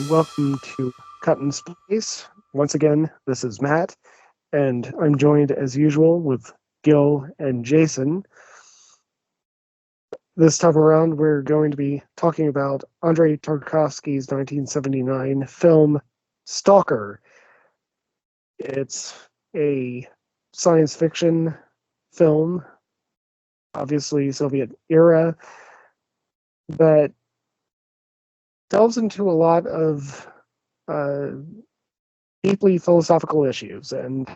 Welcome to Cut in Space. Once again, this is Matt, and I'm joined as usual with Gil and Jason. This time around, we're going to be talking about Andrei Tarkovsky's 1979 film Stalker. It's a science fiction film, obviously Soviet era, that delves into a lot of uh, deeply philosophical issues, and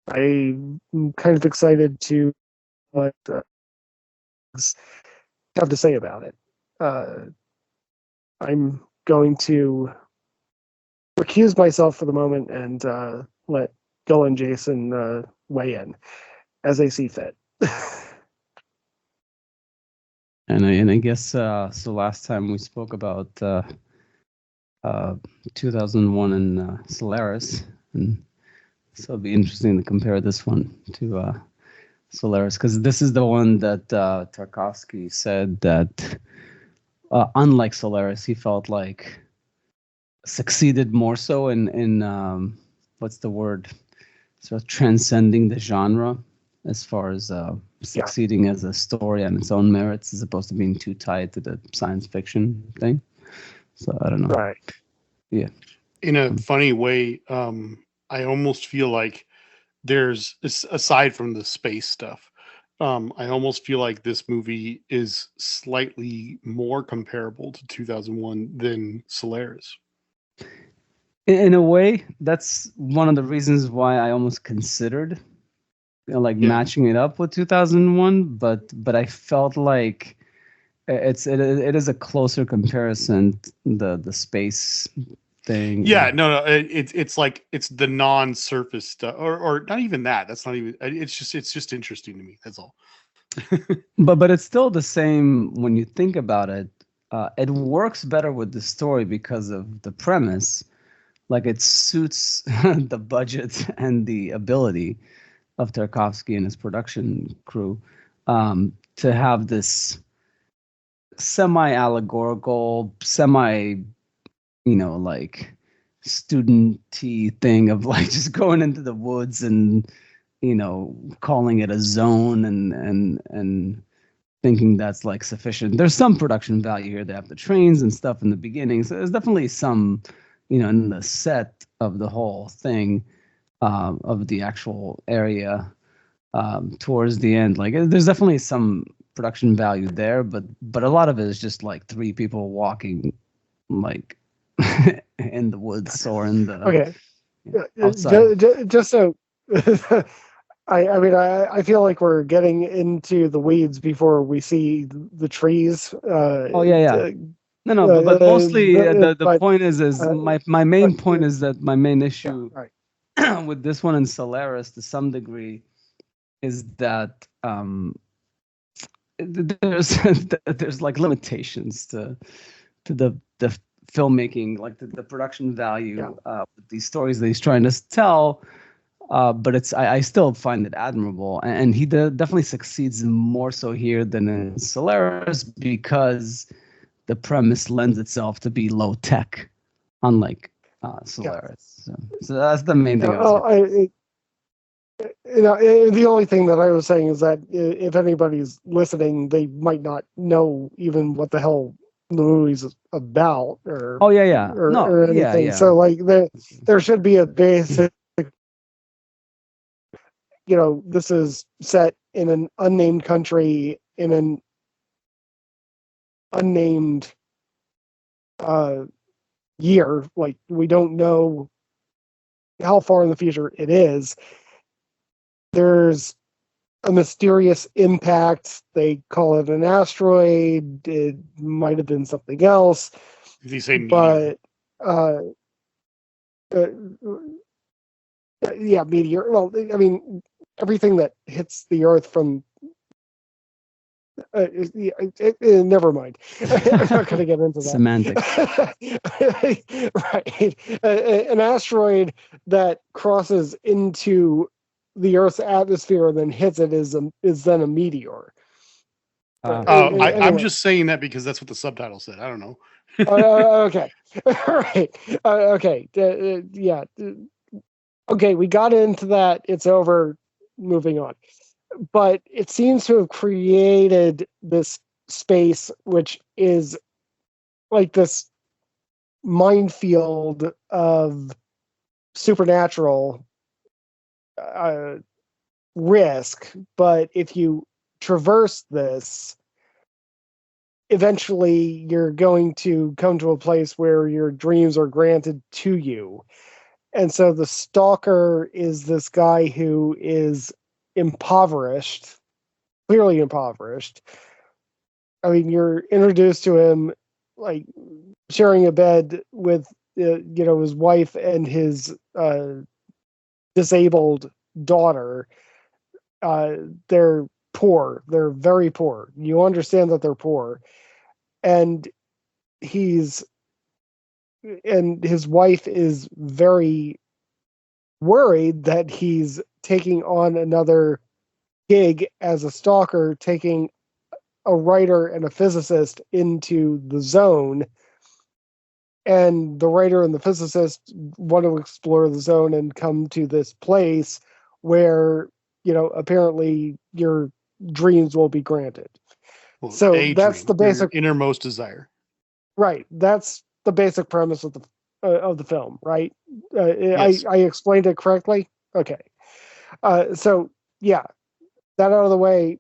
I'm kind of excited to what have to say about it. Uh, I'm going to recuse myself for the moment and let Gil and Jason weigh in as they see fit. And I guess so. Last time we spoke about 2001 and Solaris, and so it'll be interesting to compare this one to Solaris, because this is the one that Tarkovsky said that unlike Solaris, he felt like succeeded more so in what's the word, sort of transcending the genre as far as succeeding as a story on its own merits, as opposed to being too tied to the science fiction thing. So I don't know. Right. Yeah. In a funny way, I almost feel like there's, aside from the space stuff, I almost feel like this movie is slightly more comparable to 2001 than Solaris. In a way, that's one of the reasons why I almost considered matching it up with 2001, but I felt like it is a closer comparison, the space thing. Yeah, no, it's like it's the non-surface stuff, or not even that. That's not even. It's just interesting to me. That's all. but it's still the same when you think about it. It works better with the story because of the premise. Like, it suits the budget and the ability of Tarkovsky and his production crew to have this semi-allegorical, like student-y thing of like just going into the woods and calling it a zone and thinking that's like sufficient. There's some production value here. They have the trains and stuff in the beginning, so there's definitely some, in the set of the whole thing, of the actual area, towards the end. Like, there's definitely some production value there, but a lot of it is just like three people walking, like in the woods or in the outside. Just so I mean, I feel like we're getting into the weeds before we see the trees. Oh yeah. No, but mostly the point is my main point is that my main issue with this one and Solaris to some degree is that there's like limitations to the filmmaking, like the production value with these stories that he's trying to tell. But I still find it admirable, and he definitely succeeds more so here than in Solaris because the premise lends itself to be low tech, unlike Solaris. So that's the main thing. The only thing that I was saying is that if anybody's listening, they might not know even what the hell the movie's about, or or anything. So like there should be a basic. This is set in an unnamed country in an unnamed year. Like, we don't know how far in the future it is. There's a mysterious impact. They call it an asteroid. It might have been something else. Did he say but yeah, meteor. Well, I mean, everything that hits the Earth from never mind. I'm not going to get into that. Semantics. Right. An asteroid that crosses into the Earth's atmosphere and then hits it is then a meteor. I'm Anyway. just saying that because that's what the subtitle said. I don't know. Okay. All right. Okay. Yeah. Okay. We got into that. It's over. Moving on. But it seems to have created this space, which is like this minefield of supernatural risk. But if you traverse this, eventually you're going to come to a place where your dreams are granted to you. And so the Stalker is this guy who is impoverished, clearly impoverished. I mean, you're introduced to him like sharing a bed with, his wife and his disabled daughter. They're poor. They're very poor. You understand that they're poor. And his wife is very worried that he's taking on another gig as a stalker, taking a writer and a physicist into the zone. And the writer and the physicist want to explore the zone and come to this place where, apparently your dreams will be granted. Well, So that's the basic innermost desire. Right. That's the basic premise of the film, right? Yes. I explained it correctly. Okay. So yeah, that out of the way.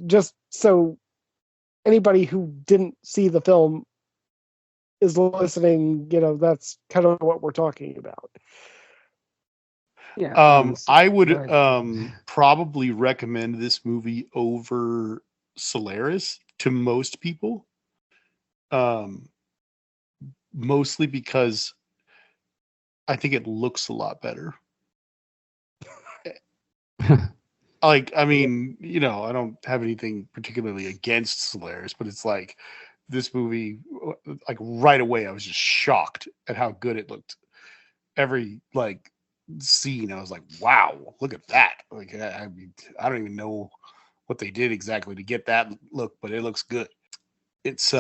Just so anybody who didn't see the film is listening, that's kind of what we're talking about. Yeah. I would probably recommend this movie over Solaris to most people. Mostly because I think it looks a lot better. I mean, I don't have anything particularly against Solaris, but it's like this movie, like right away, I was just shocked at how good it looked. Every scene, I was like, wow, look at that. Like, I mean, I don't even know what they did exactly to get that look, but it looks good. It's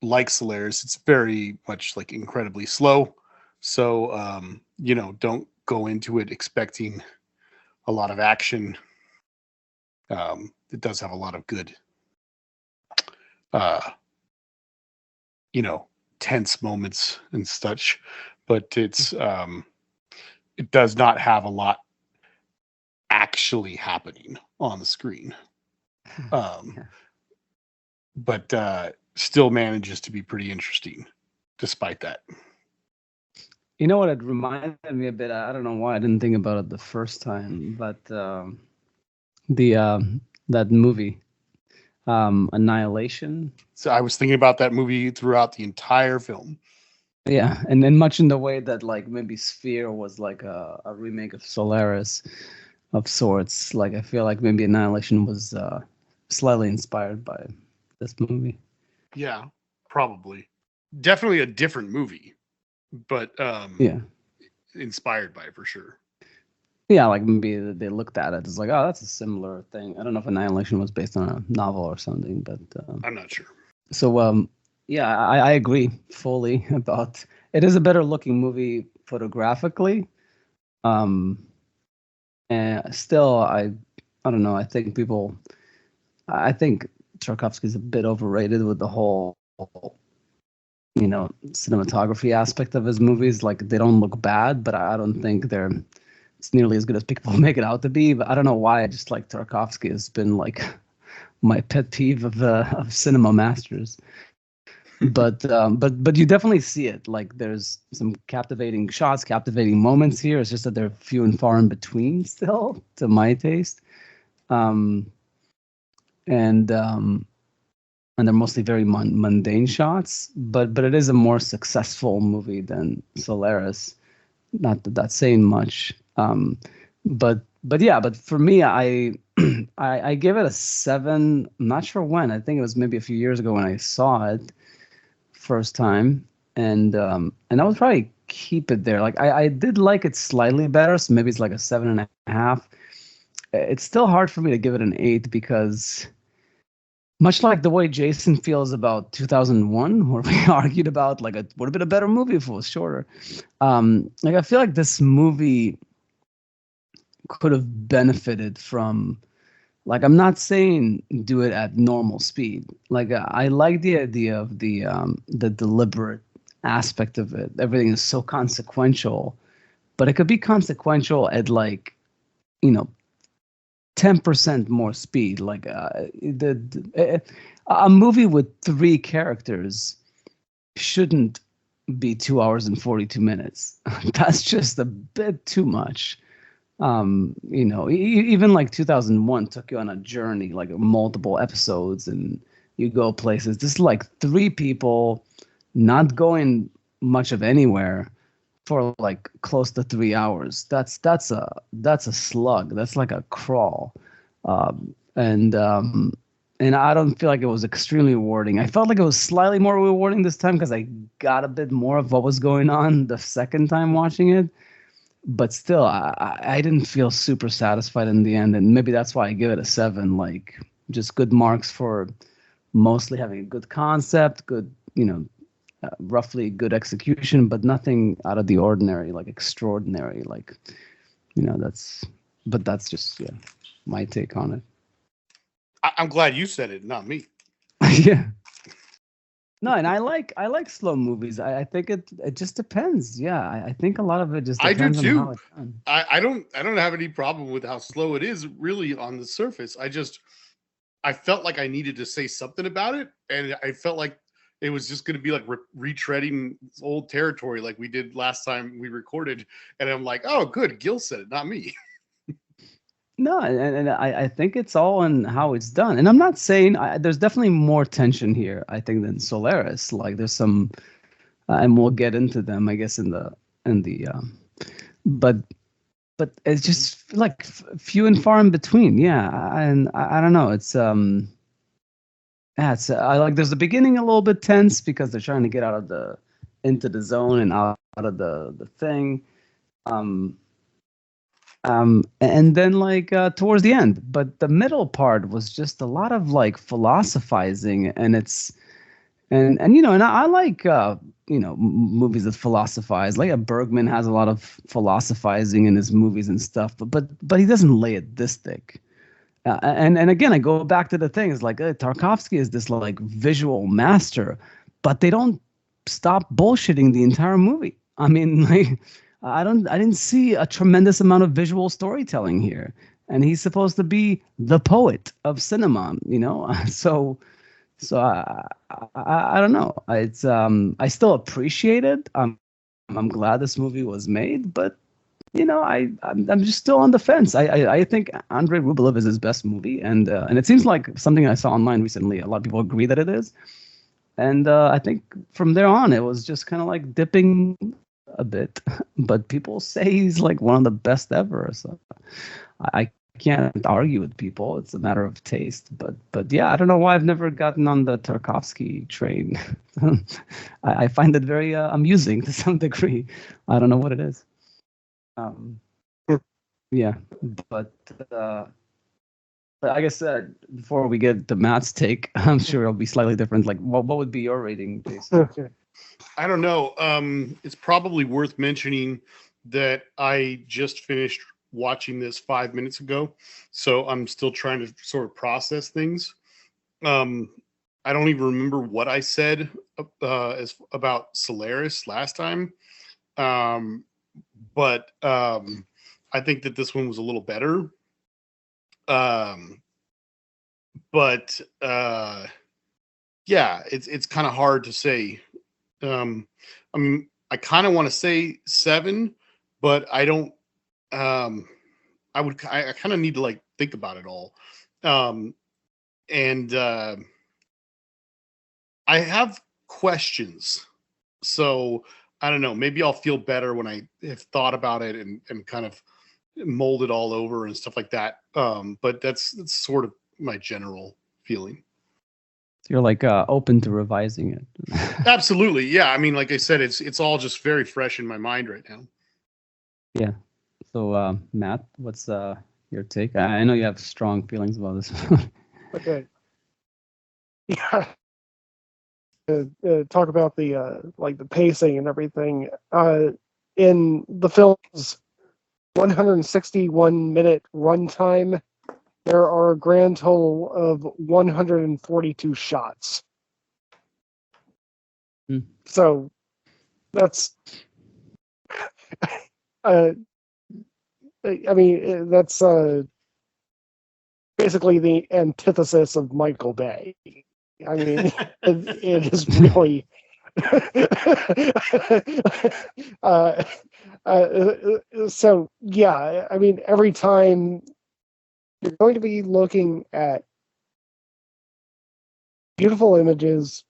like Solaris, it's very much like incredibly slow. So, don't go into it expecting a lot of action. It does have a lot of good, tense moments and such, but it does not have a lot actually happening on the screen. But still manages to be pretty interesting despite that. You know what? It reminded me a bit. I don't know why I didn't think about it the first time, but that movie, Annihilation. So I was thinking about that movie throughout the entire film. Yeah, and then much in the way that like maybe Sphere was like a remake of Solaris of sorts. Like I feel like maybe Annihilation was slightly inspired by this movie. Yeah, probably. Definitely a different movie, but yeah, inspired by it for sure. Yeah, like maybe they looked at it. It's like, oh, that's a similar thing. I don't know if Annihilation was based on a novel or something, but I'm not sure. So yeah, I agree fully about it. Is a better looking movie photographically. And still, I don't know. I think Tarkovsky's a bit overrated with the whole, cinematography aspect of his movies. Like they don't look bad, but I don't think it's nearly as good as people make it out to be. But I don't know why. I just like Tarkovsky has been like my pet peeve of cinema masters. But you definitely see it. Like there's some captivating shots, captivating moments here. It's just that they're few and far in between still, to my taste. And they're mostly very mundane shots. But it is a more successful movie than Solaris. Not that that's saying much. But for me, I give it a 7. I'm not sure when. I think it was maybe a few years ago when I saw it first time, and I would probably keep it there. Like I did like it slightly better, so maybe it's like a 7.5. it's still hard for me to give it an 8 because much like the way Jason feels about 2001, where we argued about like it would have been a better movie if it was shorter. Like I feel like this movie could have benefited from, like, I'm not saying do it at normal speed. Like I like the idea of the deliberate aspect of it. Everything is so consequential, but it could be consequential at like, 10% more speed. Like a movie with 3 characters shouldn't be 2 hours and 42 minutes. That's just a bit too much. Even like 2001 took you on a journey, like multiple episodes, and you go places. This is like 3 people not going much of anywhere for like close to 3 hours. That's a slug. That's like a crawl. And I don't feel like it was extremely rewarding. I felt like it was slightly more rewarding this time because I got a bit more of what was going on the second time watching it. But still, I didn't feel super satisfied in the end, and maybe that's why I give it a 7. Like, just good marks for mostly having a good concept, good, roughly good execution, but nothing out of the ordinary, like extraordinary. Like, that's just my take on it. I'm glad you said it, not me. Yeah. No, and I like slow movies. I think it just depends. Yeah, I think a lot of it just depends I do too. on how it's done. I don't have any problem with how slow it is really on the surface. I felt like I needed to say something about it, and I felt like it was just going to be like retreading old territory like we did last time we recorded. And I'm like, oh, good, Gil said it, not me. No, and I think it's all in how it's done. And I'm not saying there's definitely more tension here, I think, than Solaris. Like there's some, and we'll get into them, I guess, but it's just like few and far in between. Yeah, and I don't know. It's I like. There's the beginning a little bit tense because they're trying to get into the zone and out of the thing. And then like towards the end, but the middle part was just a lot of like philosophizing, and and I like movies that philosophize. Like Bergman has a lot of philosophizing in his movies and stuff, but he doesn't lay it this thick. And again, I go back to the things like Tarkovsky is this like visual master, but they don't stop bullshitting the entire movie. I mean, like. I didn't see a tremendous amount of visual storytelling here, and he's supposed to be the poet of cinema, So I don't know. It's I still appreciate it. I'm glad this movie was made, but I'm just still on the fence. I think Andrei Rublev is his best movie, and it seems like something I saw online recently. A lot of people agree that it is, and I think from there on it was just kind of like dipping a bit, but people say he's like one of the best ever, so I can't argue with people. It's a matter of taste, but yeah, I don't know why I've never gotten on the Tarkovsky train. I find it very amusing to some degree. I don't know what it is. Yeah, but I guess before we get to Matt's take, I'm sure it'll be slightly different. Like, what would be your rating, Jason? Okay. I don't know. It's probably worth mentioning that I just finished watching this 5 minutes ago, so I'm still trying to sort of process things. I don't even remember what I said about Solaris last time, but I think that this one was a little better. But yeah, it's kind of hard to say. I mean, I kind of want to say 7, but I don't. I kind of need to like think about it all, and I have questions. So I don't know. Maybe I'll feel better when I have thought about it and kind of mold it all over and stuff like that. But that's sort of my general feeling. You're like open to revising it. Absolutely, yeah. I mean, like I said, it's all just very fresh in my mind right now. Yeah. So Matt, what's your your take? I know you have strong feelings about this. Okay. Yeah. Talk about the like the pacing and everything. In the film's 161-minute runtime, there are a grand total of 142 shots. So that's, I mean, that's basically the antithesis of Michael Bay. I mean, it is really. uh, so yeah, I mean, every time you're going to be looking at beautiful images,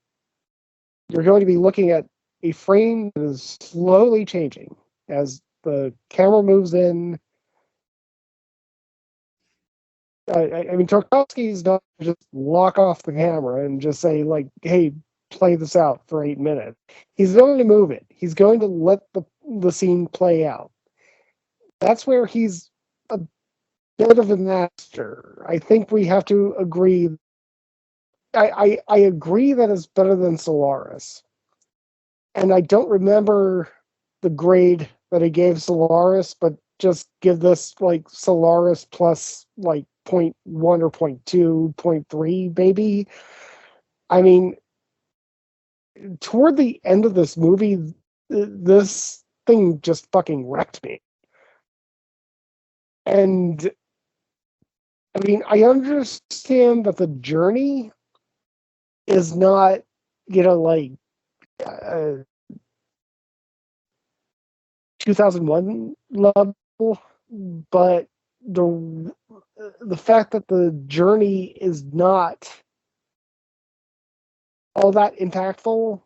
you're going to be looking at a frame that is slowly changing as the camera moves in. I mean, Tarkovsky's not just lock off the camera and just say, like, hey, play this out for 8 minutes. He's going to move it. He's going to let the scene play out. That's where he's a bit of a master. I think we have to agree. I agree that it's better than Solaris. And I don't remember the grade that I gave Solaris, but just give this like Solaris plus like 0.1 or 0.2, 0.3, maybe. I mean, toward the end of this movie, this thing just fucking wrecked me. And I mean, I understand that the journey is not, like 2001 level, but the fact that the journey is not all that impactful.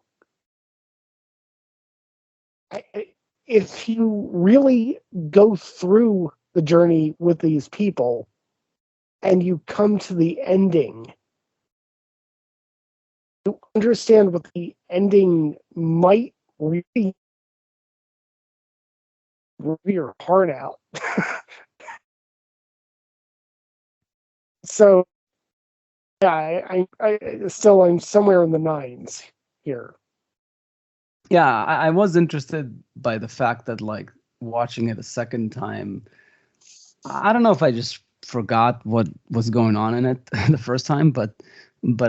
If you really go through the journey with these people and you come to the ending, you understand what the ending might really rip your heart out. So yeah, I'm somewhere in the nines here. Yeah, I was interested by the fact that like watching it a second time, I don't know if I just forgot what was going on in it the first time, but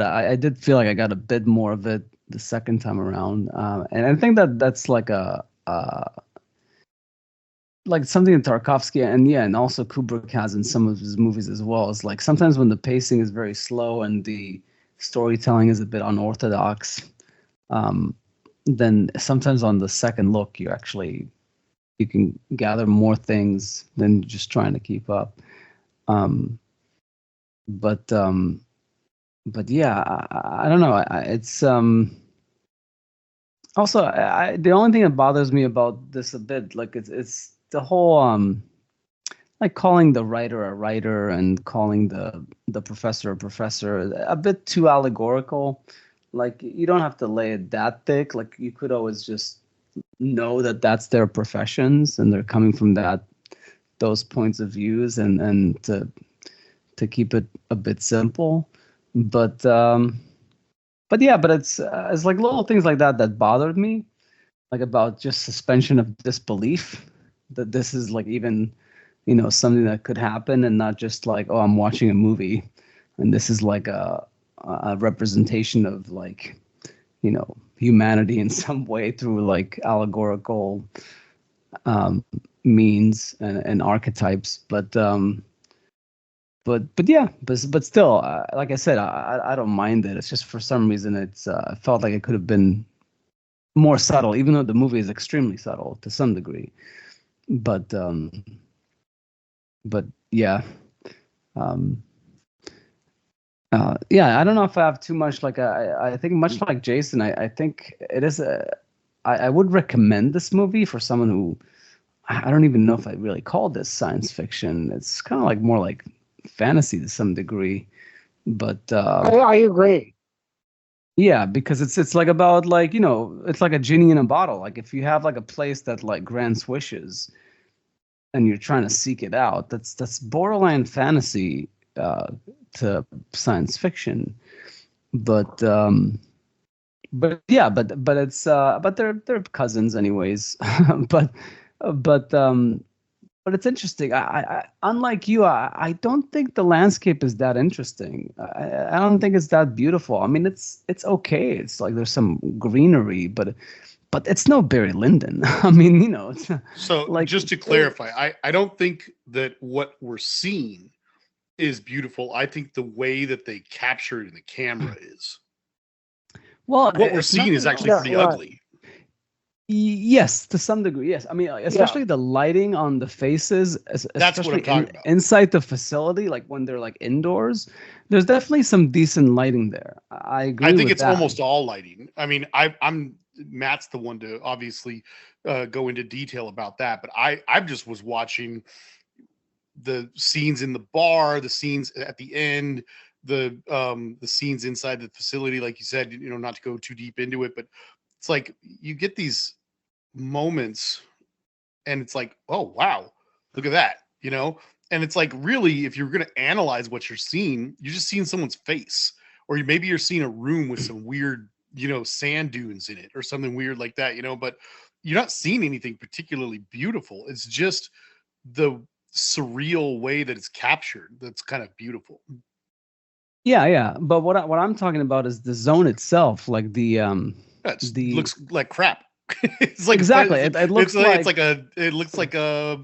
I did feel like I got a bit more of it the second time around, and I think that that's like like something that Tarkovsky and also Kubrick has in some of his movies as well. Is like sometimes when the pacing is very slow and the storytelling is a bit unorthodox, then sometimes on the second look you can gather more things than just trying to keep up. Um, but yeah, I don't know. It's also the only thing that bothers me about this a bit, like it's the whole like calling the writer a writer and calling the professor a professor a bit too allegorical. Like you don't have to lay it that thick. Like you could always just know that that's their professions and they're coming from those points of views and to keep it a bit simple. But yeah, but it's like little things like that bothered me, like about just suspension of disbelief that this is like even something that could happen and not just like, oh, I'm watching a movie and this is like a representation of like humanity in some way through like allegorical means and archetypes. But yeah, but still, like I said, I don't mind it. It's just for some reason I felt like it could have been more subtle, even though the movie is extremely subtle to some degree. But yeah. Yeah, I don't know if I have too much. Like I think much like Jason, I think it is I would recommend this movie for someone who I don't even know if I really call this science fiction. It's kind of like more like fantasy to some degree, but I agree. yeah, because it's like about like it's like a genie in a bottle. Like if you have like a place that like grants wishes, and you're trying to seek it out. That's borderline fantasy to science fiction. But yeah, but it's but they're cousins anyways. but but um but it's interesting. I unlike you, I don't think the landscape is that interesting. I don't think it's that beautiful. I mean, it's okay. It's like there's some greenery, but it's no Barry Lyndon. I mean, it's So like, just to clarify, I don't think that what we're seeing is beautiful. I think the way that they capture it in the camera is. well, What we're seeing is actually pretty ugly. Yes, to some degree, yes. I mean, especially the lighting on the faces, That's what I'm talking about. Inside the facility, like when they're like indoors, there's definitely some decent lighting there. I agree. I think with it's that. almost all lighting. I mean, I'm Matt's the one to obviously go into detail about that, but I just was watching the scenes in the bar, the scenes at the end, the scenes inside the facility, like you said, not to go too deep into it, but it's like you get these moments and it's like, oh wow, look at that, and it's like, really, if you're going to analyze what you're seeing, you're just seeing someone's face, or maybe you're seeing a room with some weird sand dunes in it or something weird like that, but you're not seeing anything particularly beautiful. It's just the surreal way that it's captured that's kind of beautiful. Yeah, but what I'm talking about is the zone itself, like the looks like crap. It's like exactly. It looks like an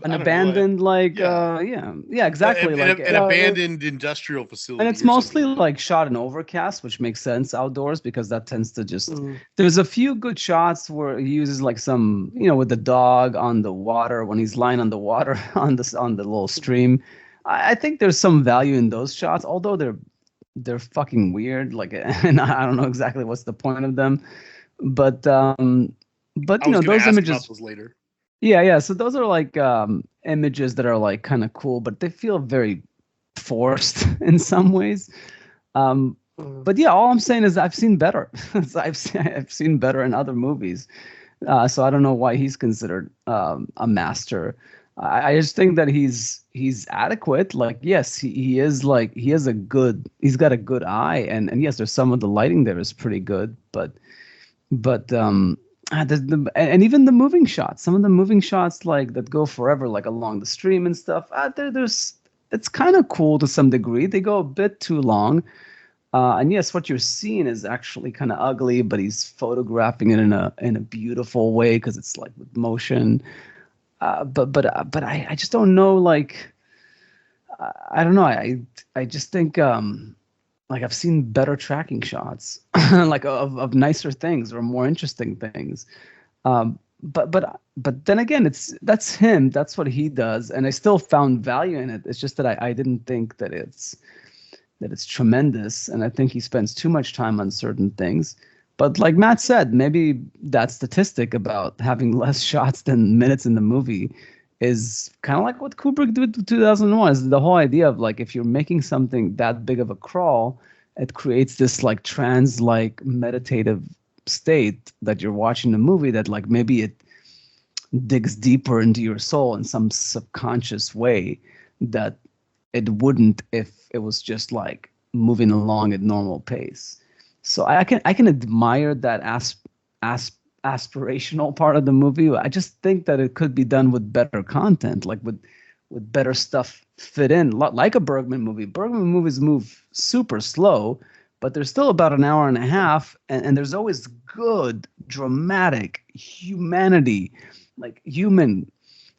abandoned, exactly, like an abandoned industrial facility. And it's mostly like shot in overcast, which makes sense outdoors because that tends to just. There's a few good shots where he uses like some, with the dog on the water when he's lying on the water on the little stream. I think there's some value in those shots, although they're fucking weird. Like, and I don't know exactly what's the point of them, but those images later. Yeah. So those are like images that are like kind of cool, but they feel very forced in some ways. But yeah, all I'm saying is I've seen better. I've seen better in other movies. So I don't know why he's considered a master. I just think that he's adequate. Like, yes, he is like he's got a good eye, and yes, there's some of the lighting there is pretty good, but and even the moving shots, some of the moving shots like that go forever, like along the stream and stuff. It's kind of cool to some degree. They go a bit too long, and yes, what you're seeing is actually kind of ugly, but he's photographing it in a beautiful way because it's like with motion. But I just don't know. Like, I don't know. I just think like I've seen better tracking shots, like of nicer things or more interesting things. But then again, that's him. That's what he does, and I still found value in it. It's just that I didn't think that it's tremendous, and I think he spends too much time on certain things. But like Matt said, maybe that statistic about having less shots than minutes in the movie is kind of like what Kubrick did with 2001. Is the whole idea of like if you're making something that big of a crawl, it creates this like trance-like meditative state that you're watching the movie that like maybe it digs deeper into your soul in some subconscious way that it wouldn't if it was just like moving along at normal pace. So I can admire that aspirational part of the movie. I just think that it could be done with better content, like with better stuff fit in, like a Bergman movie. Bergman movies move super slow, but they're still about an hour and a half, and there's always good, dramatic humanity, like human,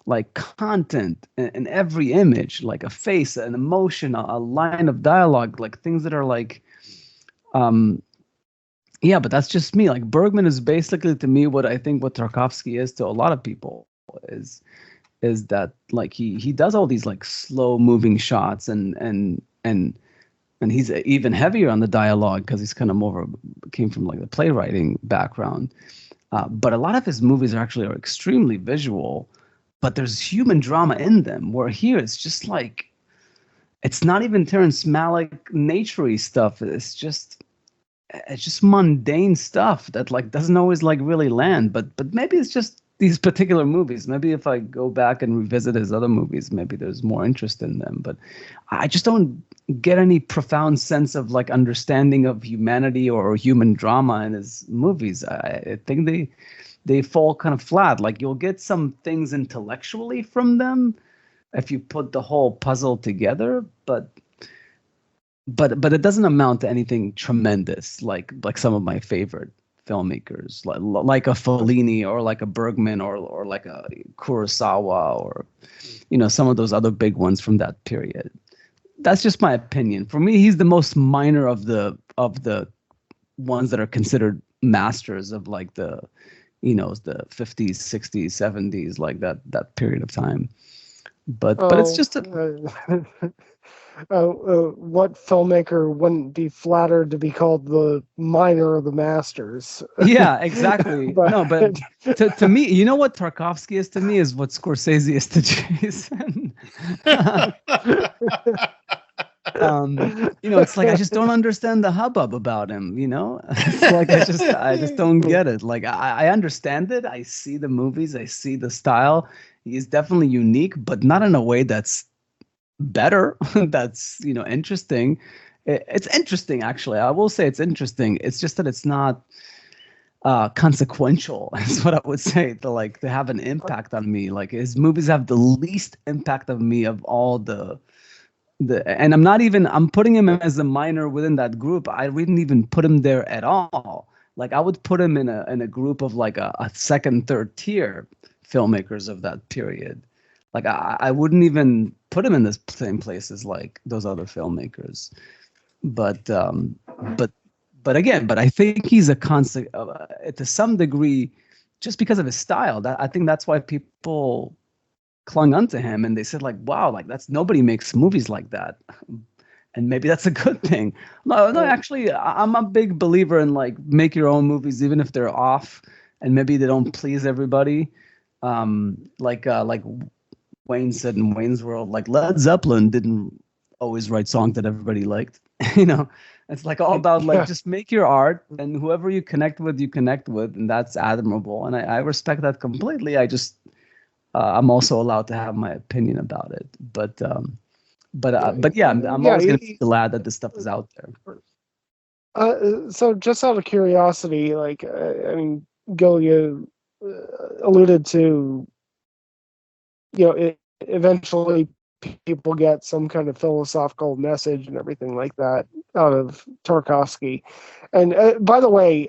like content in every image, like a face, an emotion, a line of dialogue, like things that are like, yeah, but that's just me. Like Bergman is basically to me what I think what Tarkovsky is to a lot of people is that like he does all these like slow moving shots and he's even heavier on the dialogue because he's kind of came from like the playwriting background. But a lot of his movies are extremely visual, but there's human drama in them. Where here it's just like it's not even Terrence Malick naturey stuff. It's just mundane stuff that like doesn't always like really land. But maybe it's just these particular movies. Maybe if I go back and revisit his other movies, maybe there's more interest in them. But I just don't get any profound sense of like understanding of humanity or human drama in his movies. I think they fall kind of flat. Like you'll get some things intellectually from them if you put the whole puzzle together, but it doesn't amount to anything tremendous like some of my favorite filmmakers, like a Fellini or like a Bergman or like a Kurosawa or some of those other big ones from that period. That's just my opinion. For me, he's the most minor of the ones that are considered masters of like the 50s, 60s, 70s, like that period of time. But it's just what filmmaker wouldn't be flattered to be called the minor of the masters? Yeah, exactly. But to me, you know what Tarkovsky is to me is what Scorsese is to Jason. It's like I just don't understand the hubbub about him. It's like I just don't get it. Like I understand it. I see the movies. I see the style. He's definitely unique, but not in a way that's better. That's interesting. It's interesting, actually. I will say it's interesting. It's just that it's not consequential. Is what I would say to have an impact on me. Like his movies have the least impact on me of all the and I'm putting him as a minor within that group. I wouldn't even put him there at all. Like I would put him in a group of like a second, third tier filmmakers of that period. Like I wouldn't even put him in the same place as like those other filmmakers. But I think he's a constant to some degree, just because of his style. That I think that's why people clung onto him and they said like, wow, like nobody makes movies like that. And maybe that's a good thing. No, actually, I'm a big believer in like make your own movies, even if they're off and maybe they don't please everybody. Like Wayne said in Wayne's World, like Led Zeppelin didn't always write songs that everybody liked. It's like all about like just make your art, and whoever you connect with, and that's admirable. And I respect that completely. I just I'm also allowed to have my opinion about it. But yeah, I'm always going to be glad that this stuff is out there. So just out of curiosity, like I mean, Gil, you alluded to, eventually people get some kind of philosophical message and everything like that out of Tarkovsky. And by the way,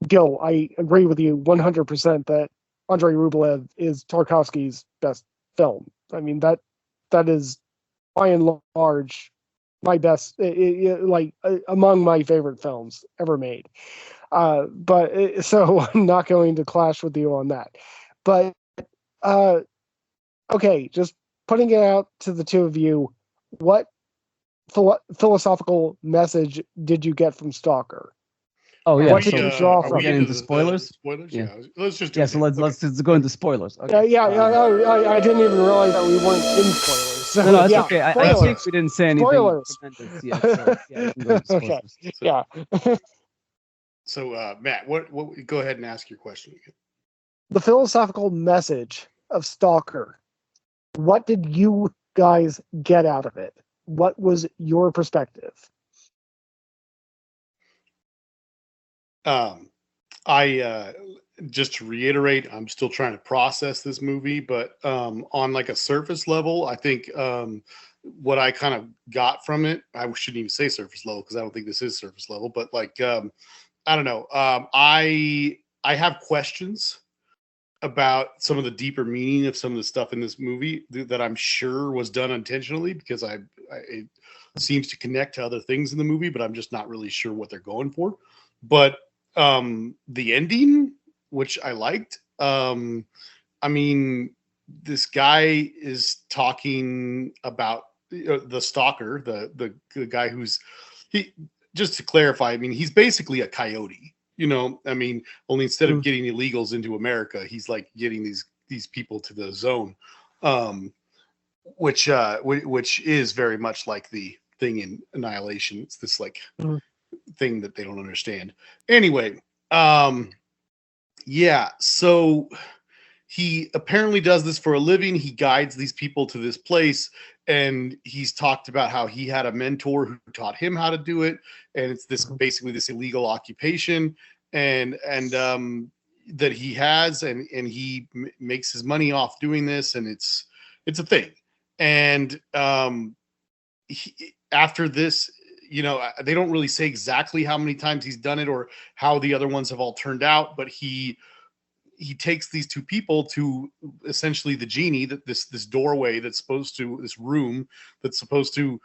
Gil, I agree with you 100% that Andrei Rublev is Tarkovsky's best film. I mean, that is by and large my best, among my favorite films ever made. So I'm not going to clash with you on that. But okay, just putting it out to the two of you, what philosophical message did you get from Stalker? Oh yeah, what did you draw from? We're getting into spoilers. Spoilers, yeah. Let's just so let's just go into spoilers. Okay. I didn't even realize that we weren't in spoilers. So, no, that's okay. I think we didn't say anything spoilers. Tremendous yet. So, yeah, we can go into spoilers. Okay. Yeah. So Matt, what? Go ahead and ask your question again. The philosophical message of Stalker. What did you guys get out of it? What was your perspective? I just to reiterate, I'm still trying to process this movie, but on like a surface level, I think what I kind of got from it, I shouldn't even say surface level because I don't think this is surface level, but like I don't know. I have questions about some of the deeper meaning of some of the stuff in this movie that I'm sure was done intentionally because it seems to connect to other things in the movie, but I'm just not really sure what they're going for. But the ending, which I liked, I mean, this guy is talking about the stalker, the guy just to clarify, I mean, he's basically a coyote. I mean, only instead of getting illegals into America, he's like getting these people to the zone, which is very much like the thing in Annihilation. It's this like thing that they don't understand. Anyway, Yeah, so he apparently does this for a living. He guides these people to this place, and he's talked about how he had a mentor who taught him how to do it, and it's this basically this illegal occupation, and that he has, and he makes his money off doing this, and it's a thing, and after this, they don't really say exactly how many times he's done it or how the other ones have all turned out, but he takes these two people to essentially the genie, that this doorway that's supposed to, this room that's supposed to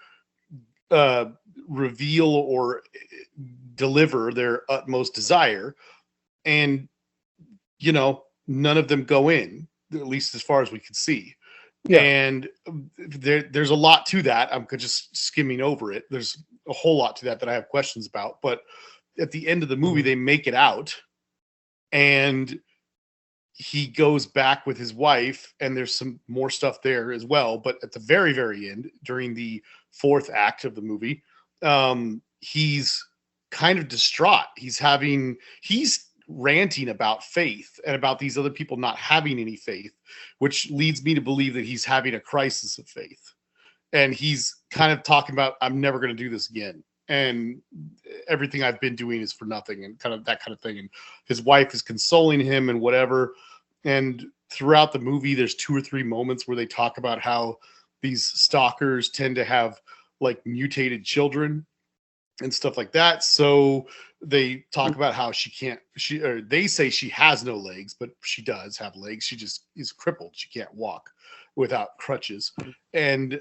reveal or deliver their utmost desire, and none of them go in, at least as far as we could see. Yeah. And there's a lot to that. I'm just skimming over it. There's a whole lot to that I have questions about, but at the end of the movie, they make it out, and he goes back with his wife, and there's some more stuff there as well. But at the very, very end, during the fourth act of the movie, he's kind of distraught. He's ranting about faith and about these other people not having any faith, which leads me to believe that he's having a crisis of faith. And he's kind of talking about, I'm never going to do this again, and everything I've been doing is for nothing, and kind of that kind of thing. And his wife is consoling him and whatever. And throughout the movie, there's 2 or 3 moments where they talk about how these stalkers tend to have like mutated children and stuff like that. So they talk about how they say she has no legs, but she does have legs. She just is crippled. She can't walk without crutches. And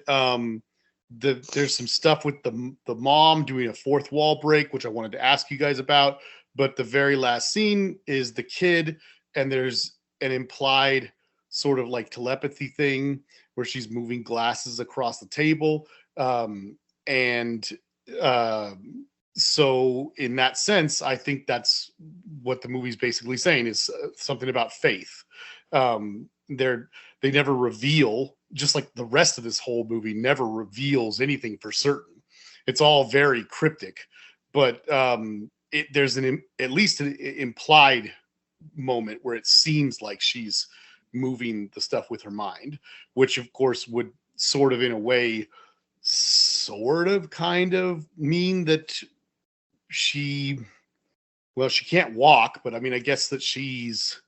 there's some stuff with the mom doing a fourth wall break, which I wanted to ask you guys about. But the very last scene is the kid, and there's an implied sort of like telepathy thing where she's moving glasses across the table. So in that sense, I think that's what the movie's basically saying, is something about faith. They never reveal, just like the rest of this whole movie never reveals anything for certain. It's all very cryptic, but there's at least an implied moment where it seems like she's moving the stuff with her mind, which of course would sort of in a way kind of mean that she can't walk, but I mean, I guess that she's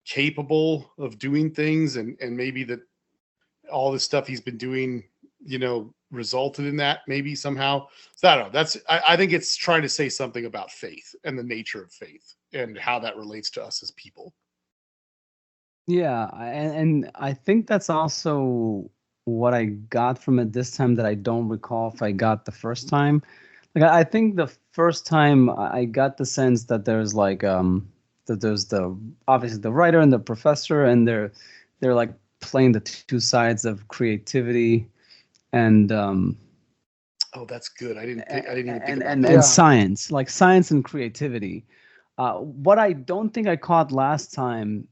capable of doing things, and maybe that all the stuff he's been doing, resulted in that maybe somehow. So I don't know. I think it's trying to say something about faith and the nature of faith and how that relates to us as people. Yeah, and I think that's also what I got from it this time that I don't recall if I got the first time. Like I think the first time I got the sense that there's like that there's obviously the writer and the professor, and they're like playing the two sides of creativity and oh, that's good. I didn't even think about that. And science, like science and creativity. What I don't think I caught last time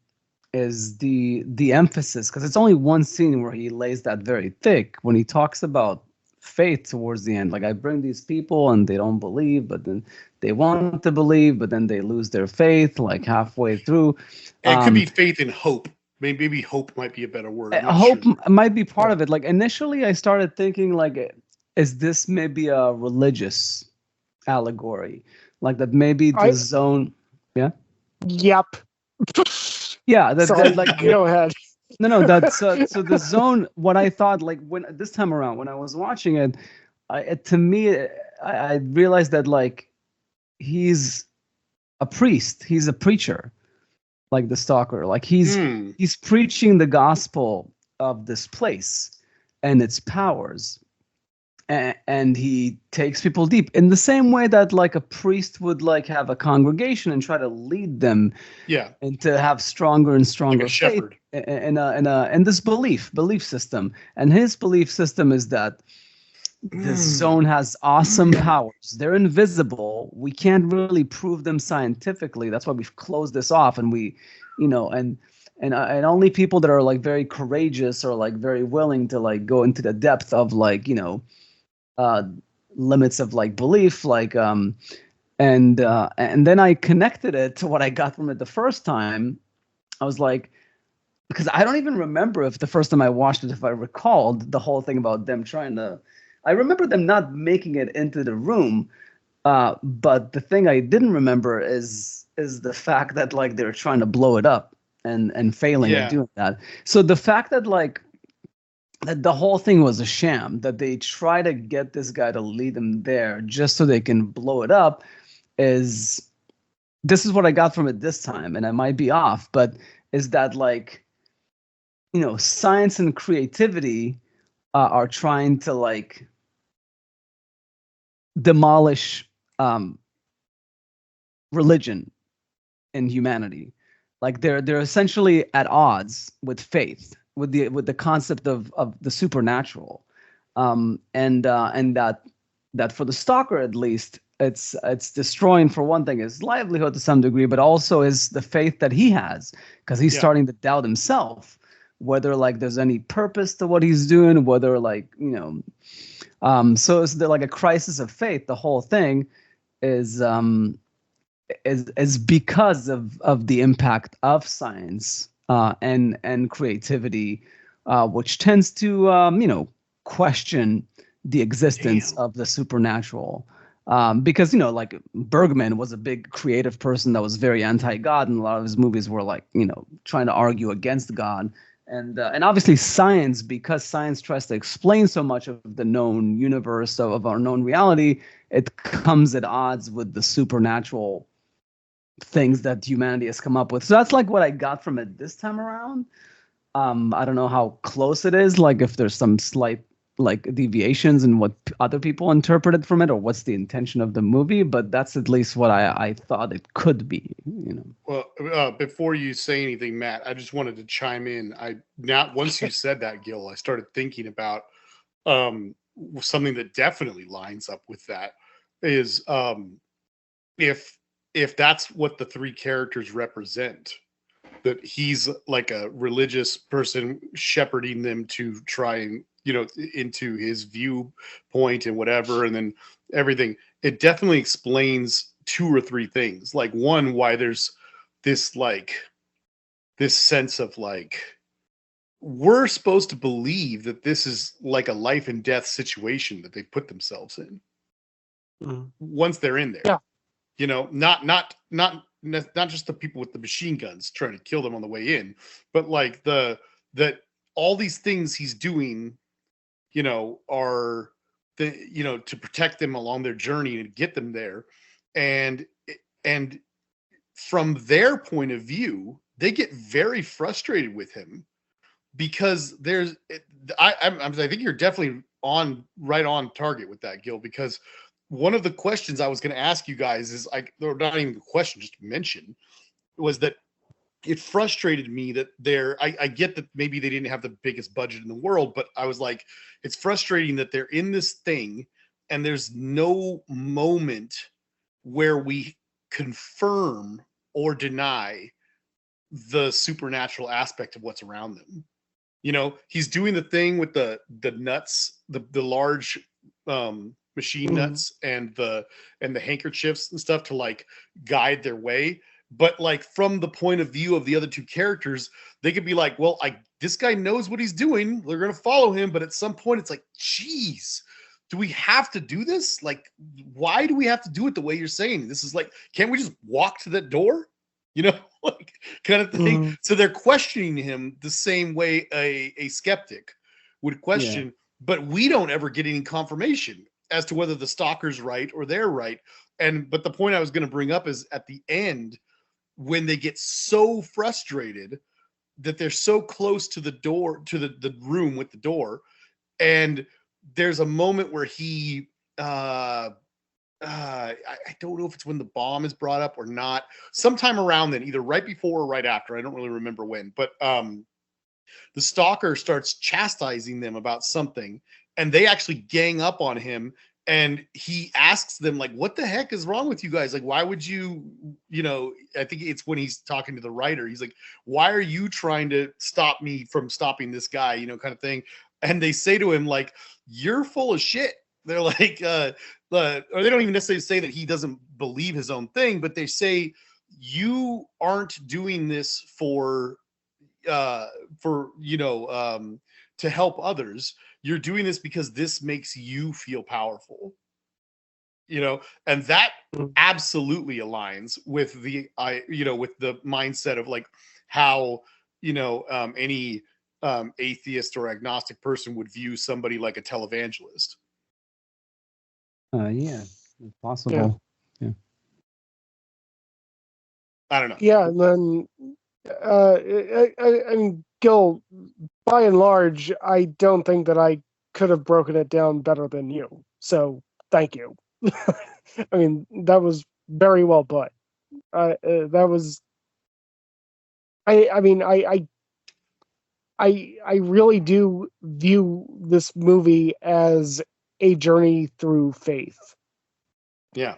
is the emphasis, because it's only one scene where he lays that very thick when he talks about faith towards the end. Like, I bring these people and they don't believe, but then they want to believe, but then they lose their faith like halfway through. It could be faith and hope. Maybe hope might be a better word. Hope might be part of it. Like, initially I started thinking, like, is this maybe a religious allegory? Like that maybe the zone. Yeah. Yep. Yeah. Sorry, like, go ahead. No, that's so the zone. What I thought, like, when this time around when I was watching it, to me, I realized that, like, he's a priest, he's a preacher, like the Stalker. Like he's preaching the gospel of this place and its powers, and he takes people deep in the same way that, like, a priest would, like, have a congregation and try to lead them, and to have stronger and stronger like a shepherd. faith and this belief system. And his belief system is that this zone has awesome powers. They're invisible. We can't really prove them scientifically. That's why we've closed this off, and we, and only people that are, like, very courageous or, like, very willing to, like, go into the depth of, like, limits of, like, belief, like And then I connected it to what I got from it the first time. I was like, because I don't even remember if the first time I watched it, if I recalled the whole thing about them trying to. I remember them not making it into the room, but the thing I didn't remember is the fact that like they're trying to blow it up and failing at Yeah. doing that. So the fact that like that the whole thing was a sham, that they try to get this guy to lead them there just so they can blow it up, is this is what I got from it this time, and I might be off, but is that like, you know, science and creativity are trying to like demolish religion and humanity. Like they're essentially at odds with faith, with the concept of the supernatural, and that for the stalker at least, it's destroying, for one thing, his livelihood to some degree, but also is the faith that he has, because he's Yeah. starting to doubt himself, whether like there's any purpose to what he's doing, whether like, you know, so it's like a crisis of faith. The whole thing is because of the impact of science and creativity, which tends to you know, question the existence Damn. of the supernatural. Because, you know, like Bergman was a big creative person that was very anti-God, and a lot of his movies were like, you know, trying to argue against God. And obviously science, because science tries to explain so much of the known universe, of our known reality, it comes at odds with the supernatural things that humanity has come up with. So that's like what I got from it this time around. I don't know how close it is, like if there's some slight like deviations in what other people interpreted from it, or what's the intention of the movie, but that's at least what I thought it could be, you know. Well, before you say anything, Matt, I just wanted to chime in. Once you said that, Gil, I started thinking about um, something that definitely lines up with that. Is if that's what the three characters represent, that he's like a religious person shepherding them to try and, you know, into his viewpoint and whatever, and then everything, it definitely explains two or three things. Like, one, why there's this like this sense of like, we're supposed to believe that this is like a life and death situation that they put themselves in once they're in there. Yeah. You know, not just the people with the machine guns trying to kill them on the way in, but like that all these things he's doing, you know, are to protect them along their journey and get them there. And from their point of view, they get very frustrated with him, because I think you're definitely right on target with that, Gil, because one of the questions I was going to ask you guys is, or not even a question, just mention, was that it frustrated me that I get that maybe they didn't have the biggest budget in the world, but I was like, it's frustrating that they're in this thing and there's no moment where we confirm or deny the supernatural aspect of what's around them. You know, he's doing the thing with the nuts, the large machine nuts, and the handkerchiefs and stuff to like guide their way. But like, from the point of view of the other two characters, they could be like, well, this guy knows what he's doing, we're gonna follow him. But at some point it's like, geez, do we have to do this? Like, why do we have to do it the way you're saying? This is like, can't we just walk to that door? You know, like, kind of thing. So they're questioning him the same way a skeptic would question, but we don't ever get any confirmation as to whether the stalker's right or they're right. But the point I was going to bring up is, at the end, when they get so frustrated that they're so close to the door, to the room with the door, and there's a moment where he I don't know if it's when the bomb is brought up or not. Sometime around then, either right before or right after. I don't really remember when, but the stalker starts chastising them about something, and they actually gang up on him. And he asks them, like, what the heck is wrong with you guys? Like, why would you, I think it's when he's talking to the writer. He's like, why are you trying to stop me from stopping this guy, kind of thing. And they say to him, like, you're full of shit. They're like, or they don't even necessarily say that he doesn't believe his own thing, but they say you aren't doing this for to help others. You're doing this because this makes you feel powerful. And that absolutely aligns with with the mindset of like how any atheist or agnostic person would view somebody like a televangelist. Yeah, possible. Yeah. I don't know. Yeah, and then and Gil, by and large, I don't think that I could have broken it down better than you. So thank you. I mean, that was very well put. That was. I mean, I really do view this movie as a journey through faith. Yeah.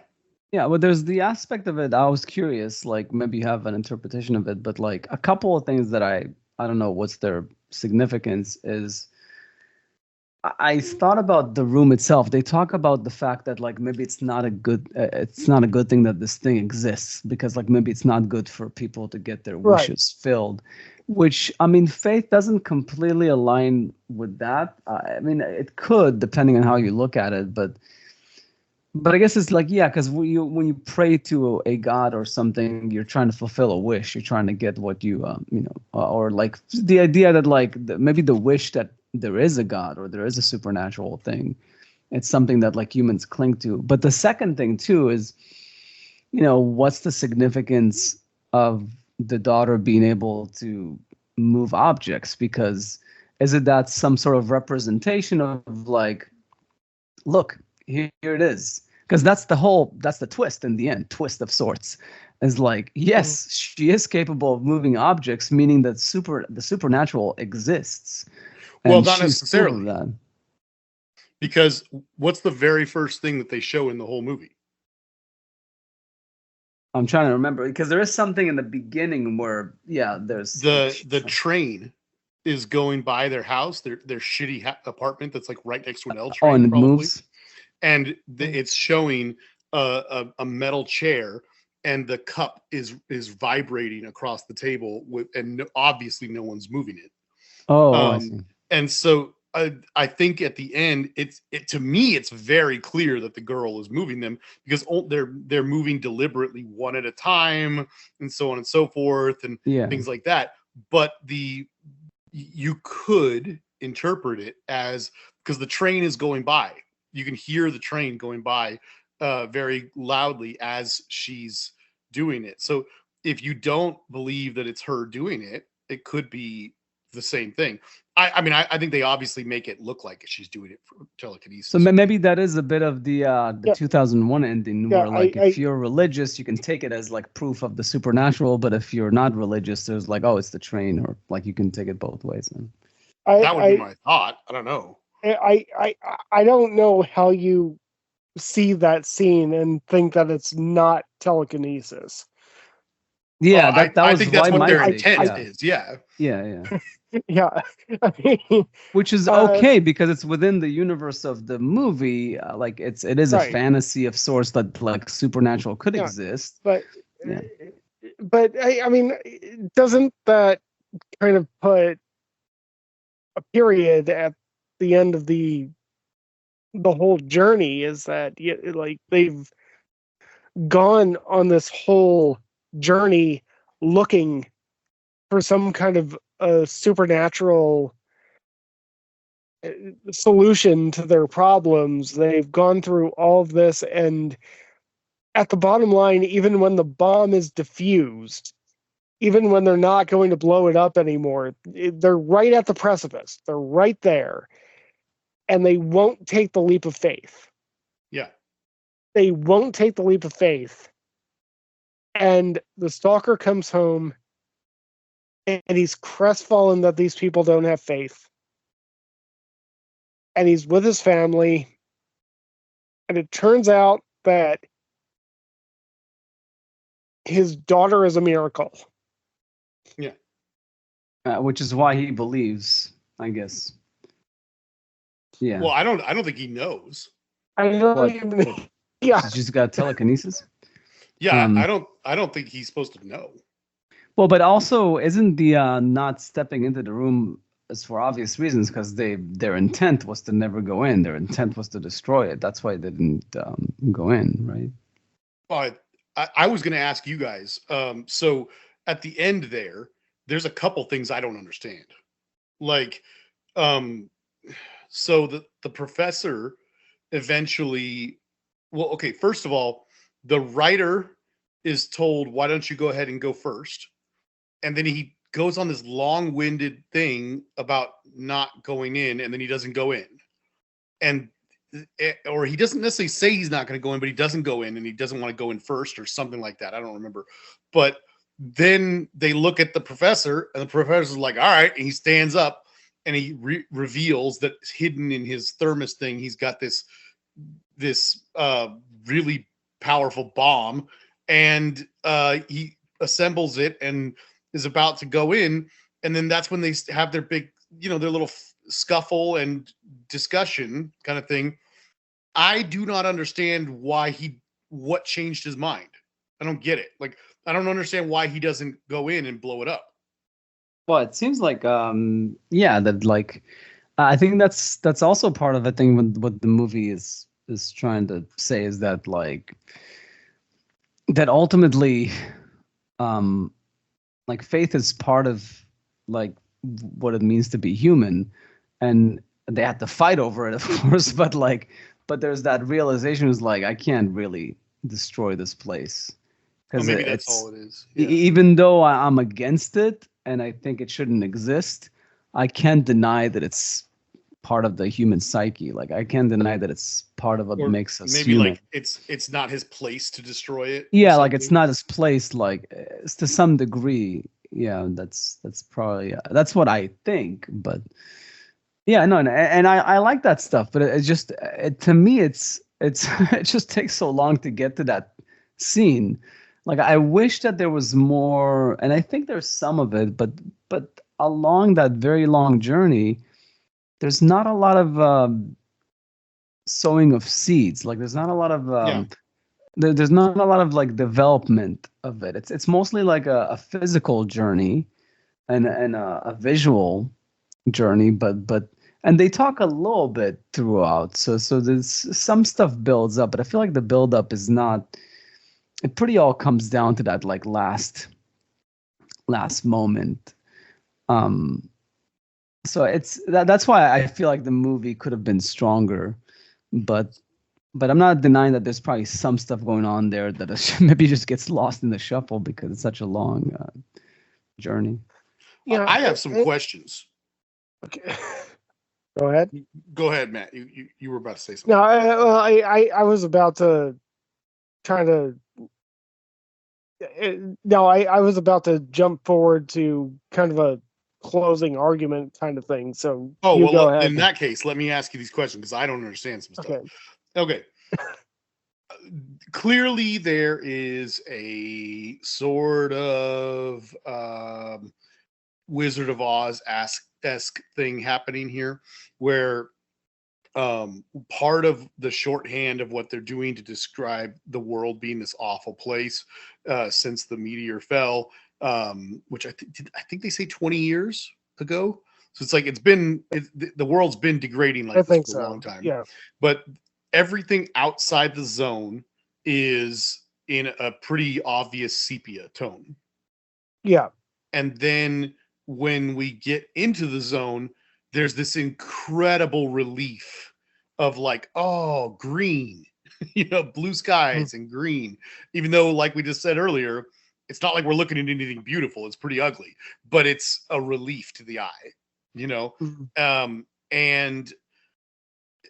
Yeah, well, there's the aspect of it. I was curious, like maybe you have an interpretation of it, but like a couple of things that I don't know what's their significance is. I thought about the room itself. They talk about the fact that like maybe it's not a good thing that this thing exists because like maybe it's not good for people to get their wishes filled, which I mean faith doesn't completely align with that. I mean it could depending on how you look at it, but I guess it's like because when you pray to a god or something, you're trying to fulfill a wish. You're trying to get what you or like the idea that like maybe the wish that there is a god or there is a supernatural thing. It's something that like humans cling to. But the second thing too is, what's the significance of the daughter being able to move objects? Because is it that some sort of representation of like, look, here it is, because that's the twist in the end, twist of sorts, is like yes, she is capable of moving objects, meaning that the supernatural exists. Well, not necessarily that. Because what's the very first thing that they show in the whole movie? I'm trying to remember because there is something in the beginning where there's the train is going by their house, their shitty apartment that's like right next to an L train, and it probably moves. And it's showing a metal chair, and the cup is vibrating across the table and obviously no one's moving it. I see. And so I think at the end, to me, it's very clear that the girl is moving them because they're moving deliberately one at a time and so on and so forth and things like that. But you could interpret it as because the train is going by. You can hear the train going by very loudly as she's doing it. So if you don't believe that it's her doing it, it could be the same thing. I mean, I think they obviously make it look like she's doing it for telekinesis. So maybe that is a bit of the 2001 ending where like if you're religious, you can take it as like proof of the supernatural, but if you're not religious, there's like, oh, it's the train, or like you can take it both ways. That would be my thought. I don't know. I don't know how you see that scene and think that it's not telekinesis. Yeah, well, that was I think that's what their intent is. Yeah. Yeah. I mean, which is okay because it's within the universe of the movie. Like it is a fantasy of sorts that like supernatural could exist. But I mean, doesn't that kind of put a period at the end of the whole journey? Is that like they've gone on this whole journey looking for some kind of a supernatural solution to their problems. They've gone through all of this, and at the bottom line, even when the bomb is diffused, even when they're not going to blow it up anymore, they're right at the precipice. They're right there, and they won't take the leap of faith. Yeah. They won't take the leap of faith. And the stalker comes home, and he's crestfallen that these people don't have faith. And he's with his family, and it turns out that his daughter is a miracle. Yeah. Which is why he believes, I guess. Yeah. Well, I don't think he knows. I don't What? even. Yeah, She's just got telekinesis. Yeah, Um, I don't think he's supposed to know. Well, but also isn't the not stepping into the room is for obvious reasons because their intent was to never go in. Their intent was to destroy it. That's why they didn't go in, right? But I was going to ask you guys. So at the end there's a couple things I don't understand. Like, um, so the professor eventually, well, okay, first of all, the writer is told, why don't you go ahead and go first? And then he goes on this long-winded thing about not going in, and then he doesn't go in. And or he doesn't necessarily say he's not going to go in, but he doesn't go in and he doesn't want to go in first or something like that. I don't remember. But then they look at the professor and the professor's like, all right. And he stands up and he reveals that hidden in his thermos thing, he's got this really powerful bomb, and he assembles it and is about to go in. And then that's when they have their big, their little scuffle and discussion kind of thing. I do not understand what changed his mind. I don't get it. Like, I don't understand why he doesn't go in and blow it up. Well, it seems like yeah, that like I think that's also part of the thing. What the movie is trying to say is that like that ultimately like faith is part of like what it means to be human, and they had to fight over it, of course, but there's that realization is like I can't really destroy this place because maybe that's all it is. Yeah. Even though I'm against it and I think it shouldn't exist, I can't deny that it's part of the human psyche. Like I can't deny that it's part of what makes us maybe human. Like it's not his place to destroy it. Yeah, like it's not his place. Like it's to some degree. Yeah, that's probably that's what I think. But yeah, no, and I like that stuff. But it just to me, it's it just takes so long to get to that scene. Like I wish that there was more, and I think there's some of it, but along that very long journey, there's not a lot of sowing of seeds. Like there's not a lot of there's not a lot of like development of it. It's mostly like a physical journey and a visual journey, but and they talk a little bit throughout. So there's some stuff builds up, but I feel like the build up is not. It pretty all comes down to that like last moment. So it's that's why I feel like the movie could have been stronger, but I'm not denying that there's probably some stuff going on there that maybe just gets lost in the shuffle because it's such a long journey. Yeah, I have some questions. Okay. Go ahead. Go ahead, Matt. You were about to say something. No, I was about to try to. No, I was about to jump forward to kind of a closing argument kind of thing. So go ahead. In that case, let me ask you these questions because I don't understand some stuff. Okay. Clearly, there is a sort of Wizard of Oz-esque thing happening here, where part of the shorthand of what they're doing to describe the world being this awful place since the meteor fell, which I think they say 20 years ago. So it's like the world's been degrading like this for a long time. Yeah. But everything outside the zone is in a pretty obvious sepia tone. Yeah. And then when we get into the zone, there's this incredible relief of like, oh, green, blue skies and green, even though, like we just said earlier, it's not like we're looking at anything beautiful. It's pretty ugly, but it's a relief to the eye, and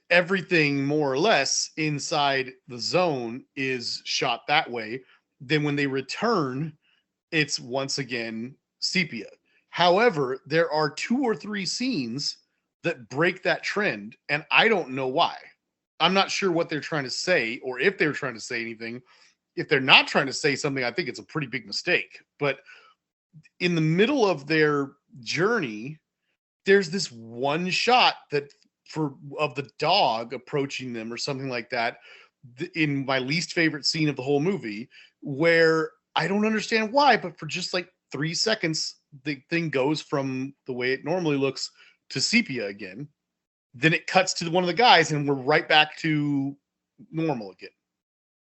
everything more or less inside the zone is shot that way. Then when they return, it's once again sepia. However, there are 2 or 3 scenes that break that trend, and I don't know why. I'm not sure what they're trying to say or if they're trying to say anything. If they're not trying to say something, I think it's a pretty big mistake. But in the middle of their journey, there's this one shot that of the dog approaching them or something like that in my least favorite scene of the whole movie, where I don't understand why, but for just like 3 seconds, the thing goes from the way it normally looks to sepia again. Then it cuts to one of the guys and we're right back to normal again.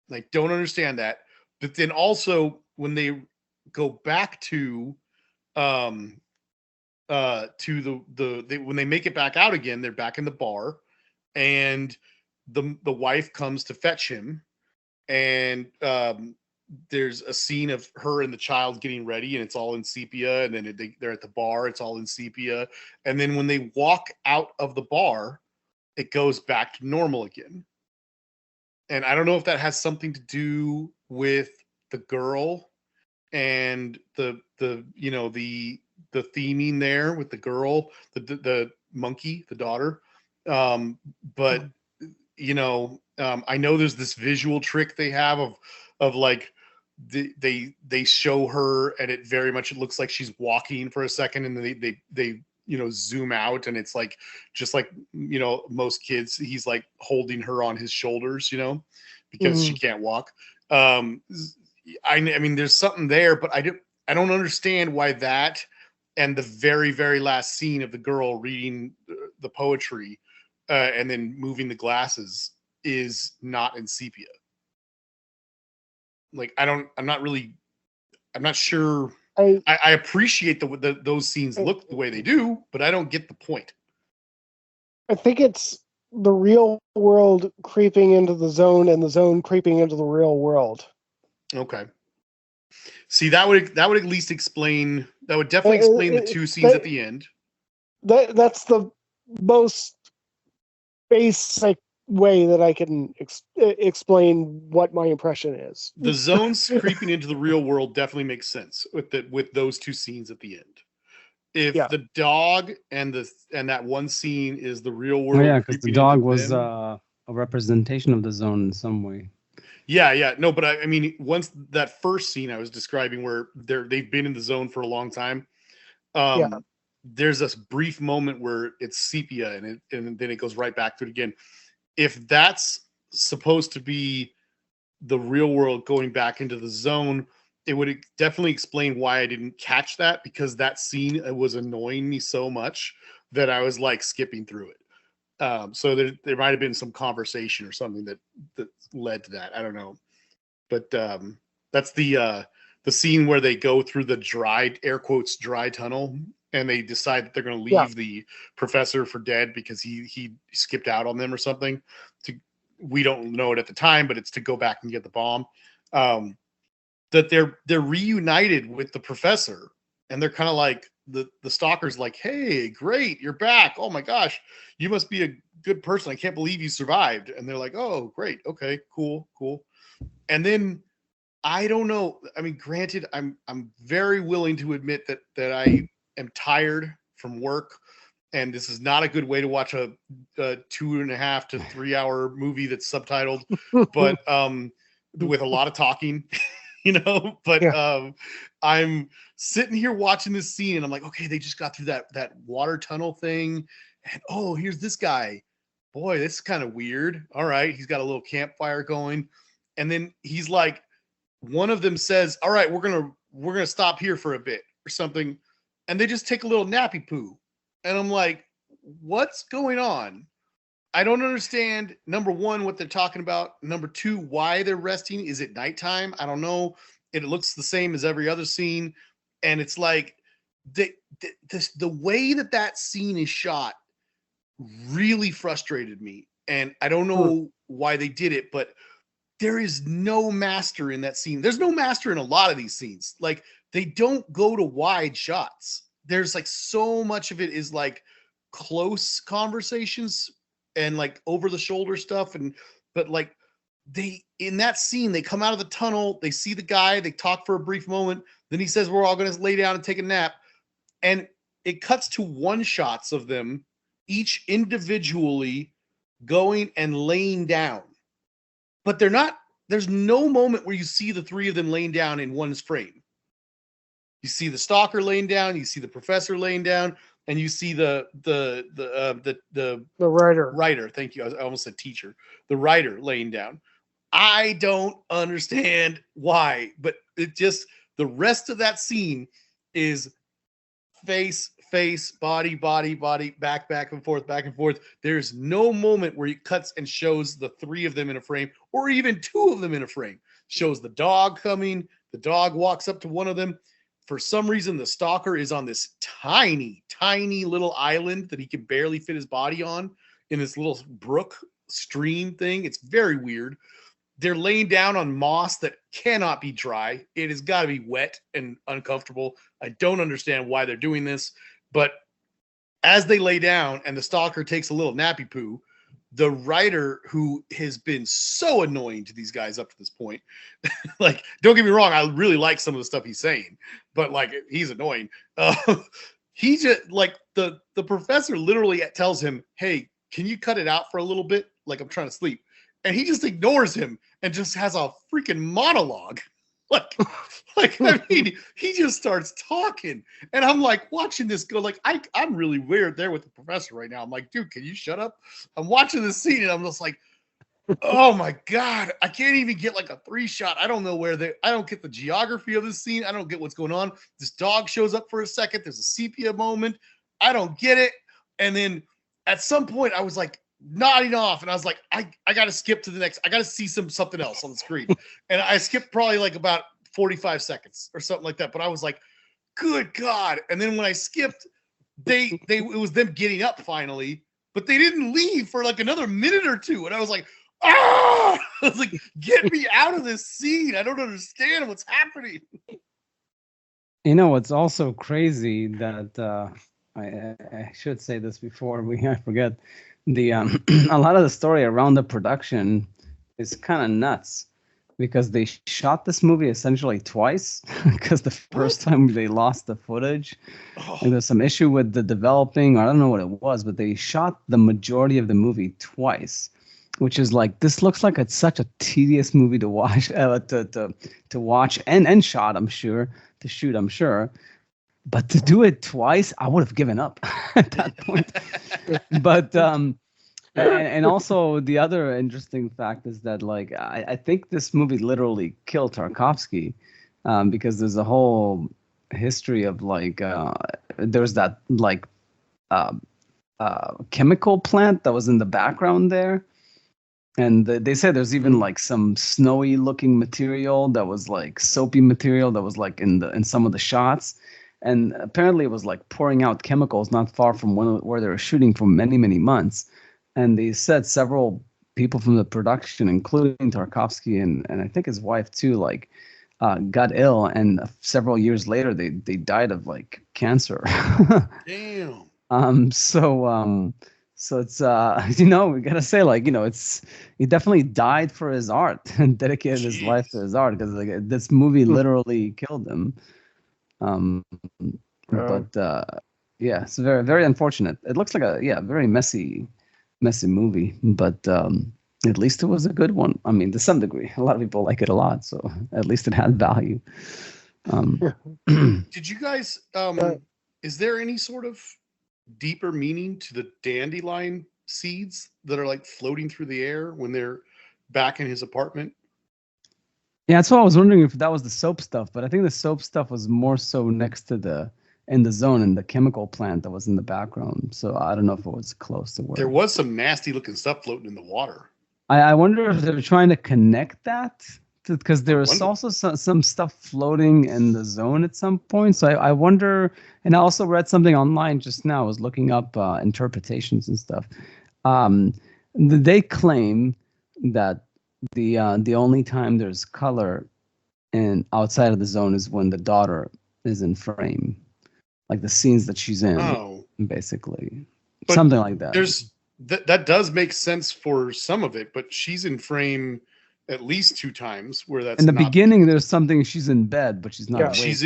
Like, don't understand that. But then also when they go back to when they make it back out again, they're back in the bar, and the wife comes to fetch him, and there's a scene of her and the child getting ready, and it's all in sepia, and then they're at the bar, it's all in sepia, and then when they walk out of the bar, it goes back to normal again. And I don't know if that has something to do with the girl and the theming there with the girl, the monkey, the daughter. But I know there's this visual trick they have of like they show her and it very much, it looks like she's walking for a second, and they zoom out, and it's like, just like, most kids, he's like holding her on his shoulders, because she can't walk. I mean, there's something there, but I don't understand why that and the very, very last scene of the girl reading the poetry and then moving the glasses is not in sepia. Like, I'm not sure. I appreciate those scenes look the way they do, but I don't get the point. I think it's the real world creeping into the zone and the zone creeping into the real world. Okay. See, that would at least explain. That would definitely explain the two scenes at the end. That's the most basic way that I can explain what my impression is. The zones creeping into the real world definitely makes sense with those two scenes at the end. If the dog and that one scene is the real world, because the dog was a representation of the zone in some way. Yeah. No, but I mean, once that first scene I was describing where they've been in the zone for a long time, there's this brief moment where it's sepia and then it goes right back to it again. If that's supposed to be the real world going back into the zone, it would definitely explain why I didn't catch that, because that scene was annoying me so much that I was like skipping through it. So there might have been some conversation or something that led to that. I don't know, but that's the scene where they go through the dry, air quotes, dry tunnel, and they decide that they're going to leave the professor for dead because he skipped out on them or something. We don't know it at the time, but it's to go back and get the bomb. That they're reunited with the professor, and they're kind of like the stalker's like, "Hey, great, you're back! Oh my gosh, you must be a good person. I can't believe you survived." And they're like, "Oh, great, okay, cool." And then I don't know. I mean, granted, I'm very willing to admit that I am tired from work, and this is not a good way to watch a 2.5 to 3 hour movie that's subtitled, but with a lot of talking. But I'm sitting here watching this scene and I'm like, okay, they just got through that water tunnel thing, and here's this guy. Boy, this is kind of weird. All right, he's got a little campfire going, and then he's like, one of them says, all right, we're gonna stop here for a bit or something, and they just take a little nappy poo, and I'm like, what's going on? I don't understand, number one, what they're talking about. Number two, why they're resting. Is it nighttime? I don't know. It looks the same as every other scene. And it's like the way that scene is shot really frustrated me. And I don't know why they did it, but there is no master in that scene. There's no master in a lot of these scenes. Like, they don't go to wide shots. There's like so much of it is like close conversations and like over the shoulder stuff. But like in that scene, they come out of the tunnel, they see the guy, they talk for a brief moment. Then he says, we're all going to lay down and take a nap. And it cuts to one shots of them each individually going and laying down, but there's no moment where you see the three of them laying down in one frame. You see the stalker laying down, you see the professor laying down, and you see the writer. writer. Thank you. I almost said teacher. The writer laying down. I don't understand why, but it just the rest of that scene is face, body, back and forth, back and forth. There's no moment where he cuts and shows the three of them in a frame, or even two of them in a frame. Shows the dog coming. The dog walks up to one of them. For some reason, the stalker is on this tiny little island that he can barely fit his body on in this little brook stream thing. It's very weird. They're laying down on moss that cannot be dry. It has got to be wet and uncomfortable. I don't understand why they're doing this, but as they lay down and the stalker takes a little nappy poo, the writer, who has been so annoying to these guys up to this point, like, don't get me wrong, I really like some of the stuff he's saying, but like, he's annoying. He just, like, the professor literally tells him, hey, can you cut it out for a little bit? Like, I'm trying to sleep. And he just ignores him and just has a freaking monologue. Like, I mean, he just starts talking. And I'm like watching this go, like, I'm really weird there with the professor right now. I'm like, dude, can you shut up? I'm watching this scene and I'm just like, oh my God, I can't even get like a 3-shot. I don't know I don't get the geography of this scene. I don't get what's going on. This dog shows up for a second. There's a sepia moment. I don't get it. And then at some point I was like, nodding off, and I was like, I got to skip to the next. I got to see something else on the screen, and I skipped probably like about 45 seconds or something like that. But I was like, good God! And then when I skipped, it was them getting up finally, but they didn't leave for like another minute or two, and I was like, ah! I was like, get me out of this scene! I don't understand what's happening. You know, it's also crazy that I should say this before I forget. The a lot of the story around the production is kind of nuts because they shot this movie essentially twice because the first time they lost the footage and there's some issue with the developing, or I don't know what it was, but they shot the majority of the movie twice, which is like, this looks like it's such a tedious movie to watch, to watch and shot, I'm sure, to shoot, I'm sure. But to do it twice, I would have given up at that point. But and also the other interesting fact is that, like, I think this movie literally killed Tarkovsky, because there's a whole history of like there's that like chemical plant that was in the background there. And they said there's even like some snowy looking material that was like soapy material that was like in some of the shots. And apparently it was like pouring out chemicals not far from where they were shooting for many, many months. And they said several people from the production, including Tarkovsky and I think his wife too, like got ill. And several years later, they died of like cancer. Damn. So it's you know, we gotta say, like, you know, he definitely died for his art and dedicated his life to his art, because like this movie literally killed him. But yeah, it's very, very unfortunate. It looks like a very messy movie, but at least it was a good one. I mean, to some degree, a lot of people like it a lot, so at least it had value. Did you guys? Is there any sort of deeper meaning to the dandelion seeds that are like floating through the air when they're back in his apartment? Yeah, that's what I was wondering, if that was the soap stuff, but I think the soap stuff was more so next to in the zone, and the chemical plant that was in the background. So I don't know if it was close to where. There was some nasty looking stuff floating in the water. I wonder if they were trying to connect that, because there was also some stuff floating in the zone at some point. So I wonder, and I also read something online just now. I was looking up interpretations and stuff. They claim that the only time there's color outside of the zone is when the daughter is in frame, like the scenes that she's in, basically. But something like that. That does make sense for some of it, but she's in frame at least 2 times where that's in the beginning. There's something, she's in bed, but she's not. Yeah, she's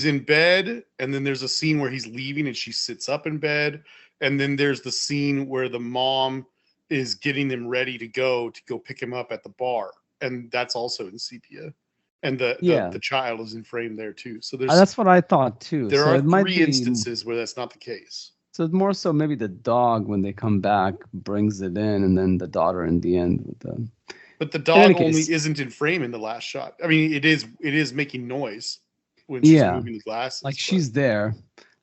in bed, and then there's a scene where he's leaving and she sits up in bed, and then there's the scene where the mom is getting them ready to go pick him up at the bar, and that's also in sepia. and Yeah. the child is in frame there too. So there's That's what I thought too. there So are it might 3 be instances where that's not the case. so more so maybe the dog when they come back brings it in, and then the daughter in the end with the. But the any dog only case- isn't in frame in the last shot. I mean, it is making noise when she's Yeah. moving the glasses. Like but- she's there,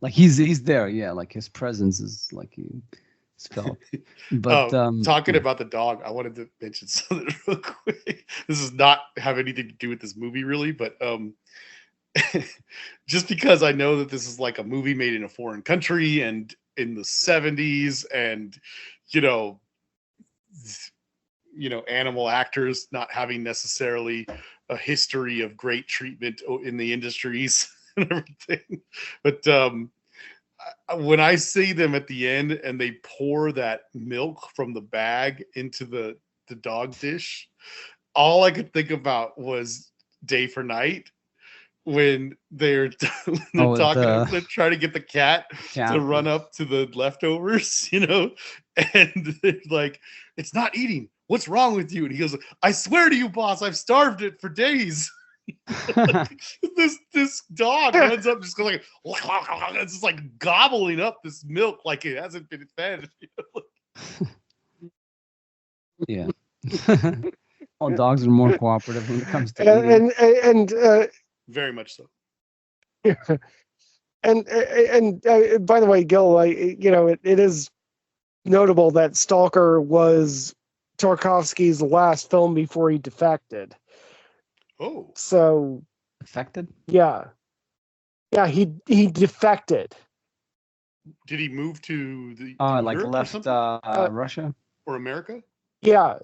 like he's there. Yeah, like his presence is like he's felt. But talking about the dog, I wanted to mention something real quick. This does not have anything to do with this movie, really, but just because I know that this is like a movie made in a foreign country and in the 70s, and you know, animal actors not having necessarily a history of great treatment in the industries and everything, but when I see them at the end and they pour that milk from the bag into the dog dish, all I could think about was Day for Night when they're they're trying to get the cat to run up to the leftovers, and they're like, it's not eating. What's wrong with you? And he goes, I swear to you, boss, I've starved it for days. this dog runs up, just goes like, it's just like gobbling up this milk like it hasn't been fed. Yeah. All dogs are more cooperative when it comes to eating. and very much so. and by the way, Gil, it is notable that Stalker was Tarkovsky's last film before he defected. Oh, so Affected? Yeah, he defected. Did he move to the like Europe left Russia or America? Yeah,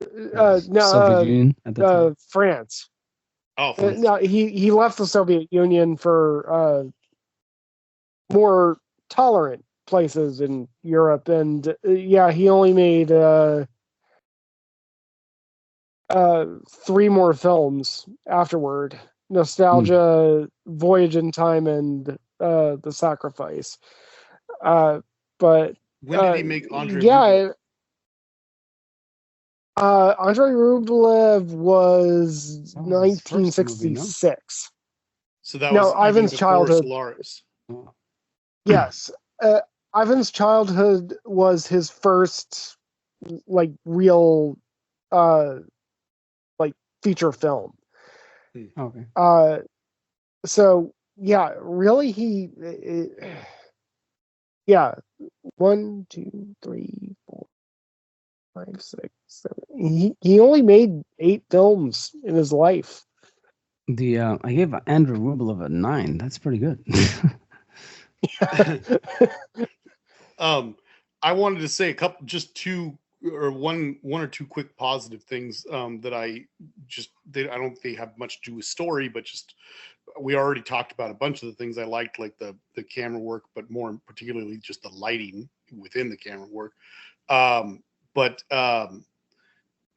Soviet Union at the time. France. Oh, France. No, he left the Soviet Union for more tolerant places in Europe, and he only made 3 more films afterward: Nostalgia, Voyage in Time, and The Sacrifice. But when did he make Andrei? Yeah, Andrei Rublev was 1966. So that was Ivan's childhood. Solaris. Yes, Ivan's childhood was his first like real like feature film. Okay. So yeah, really, 1, 2, 3, 4, 5, 6, 7. He only made 8 films in his life. I gave Andrew Rublev a 9. That's pretty good. I wanted to say one or two quick positive things that I don't think they have much to do with story, but just we already talked about a bunch of the things I liked, like the camera work, but more particularly just the lighting within the camera work. But I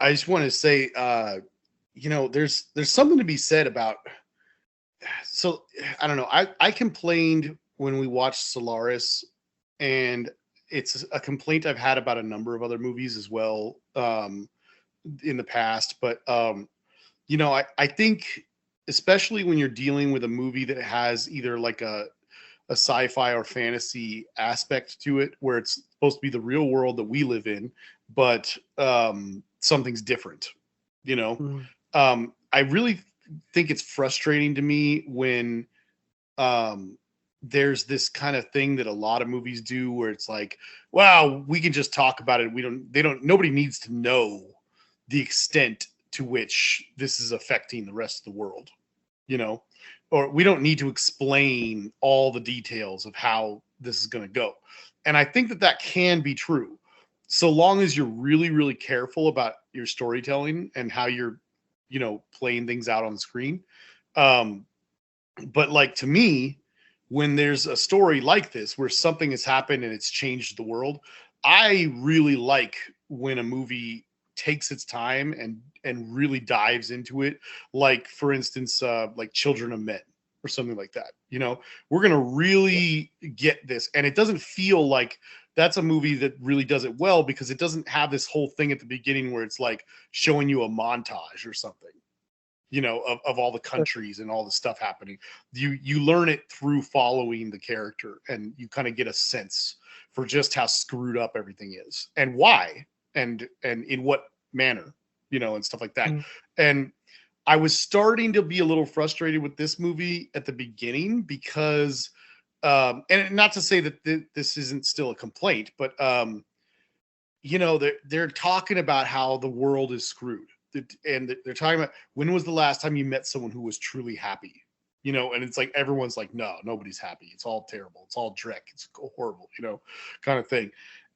just want to say, there's something to be said about. So I don't know. I complained when we watched Solaris, and it's a complaint I've had about a number of other movies as well in the past. But I think especially when you're dealing with a movie that has either like a sci-fi or fantasy aspect to it, where it's supposed to be the real world that we live in, but something's different. I really think it's frustrating to me when there's this kind of thing that a lot of movies do where it's like, wow, we can just talk about it. Nobody needs to know the extent to which this is affecting the rest of the world, or we don't need to explain all the details of how this is going to go. And I think that can be true, so long as you're really, really careful about your storytelling and how you're, playing things out on the screen. But like, to me, when there's a story like this where something has happened and it's changed the world, I really like when a movie takes its time and really dives into it. Like, for instance, like Children of Men or something like that. We're going to really get this. And it doesn't feel like that's a movie that really does it well, because it doesn't have this whole thing at the beginning where it's like showing you a montage or something. of all the countries and all the stuff happening. You learn it through following the character, and you kind of get a sense for just how screwed up everything is and why and in what manner, and stuff like that. Mm. And I was starting to be a little frustrated with this movie at the beginning because and not to say that this isn't still a complaint, but they're talking about how the world is screwed. And they're talking about, when was the last time you met someone who was truly happy? And it's like, everyone's like, no, nobody's happy. It's all terrible. It's all dreck. It's horrible, kind of thing.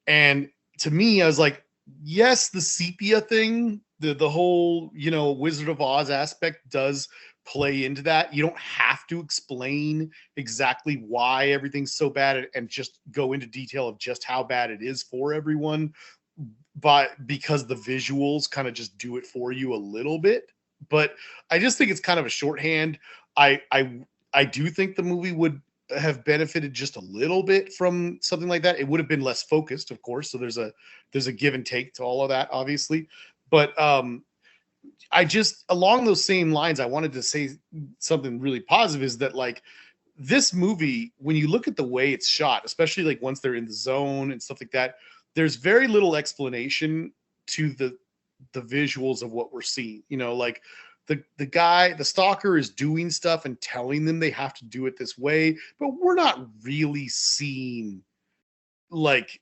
And to me, I was like, yes, the sepia thing, the whole, Wizard of Oz aspect does play into that. You don't have to explain exactly why everything's so bad and just go into detail of just how bad it is for everyone, but because the visuals kind of just do it for you a little bit. But I just think it's kind of a shorthand. I do think the movie would have benefited just a little bit from something like that. It would have been less focused, of course. So there's a give and take to all of that, obviously. But I just, along those same lines, I wanted to say something really positive, is that like this movie, when you look at the way it's shot, especially like once they're in the zone and stuff like that, there's very little explanation to the visuals of what we're seeing. Like the guy, the stalker, is doing stuff and telling them they have to do it this way, but we're not really seeing like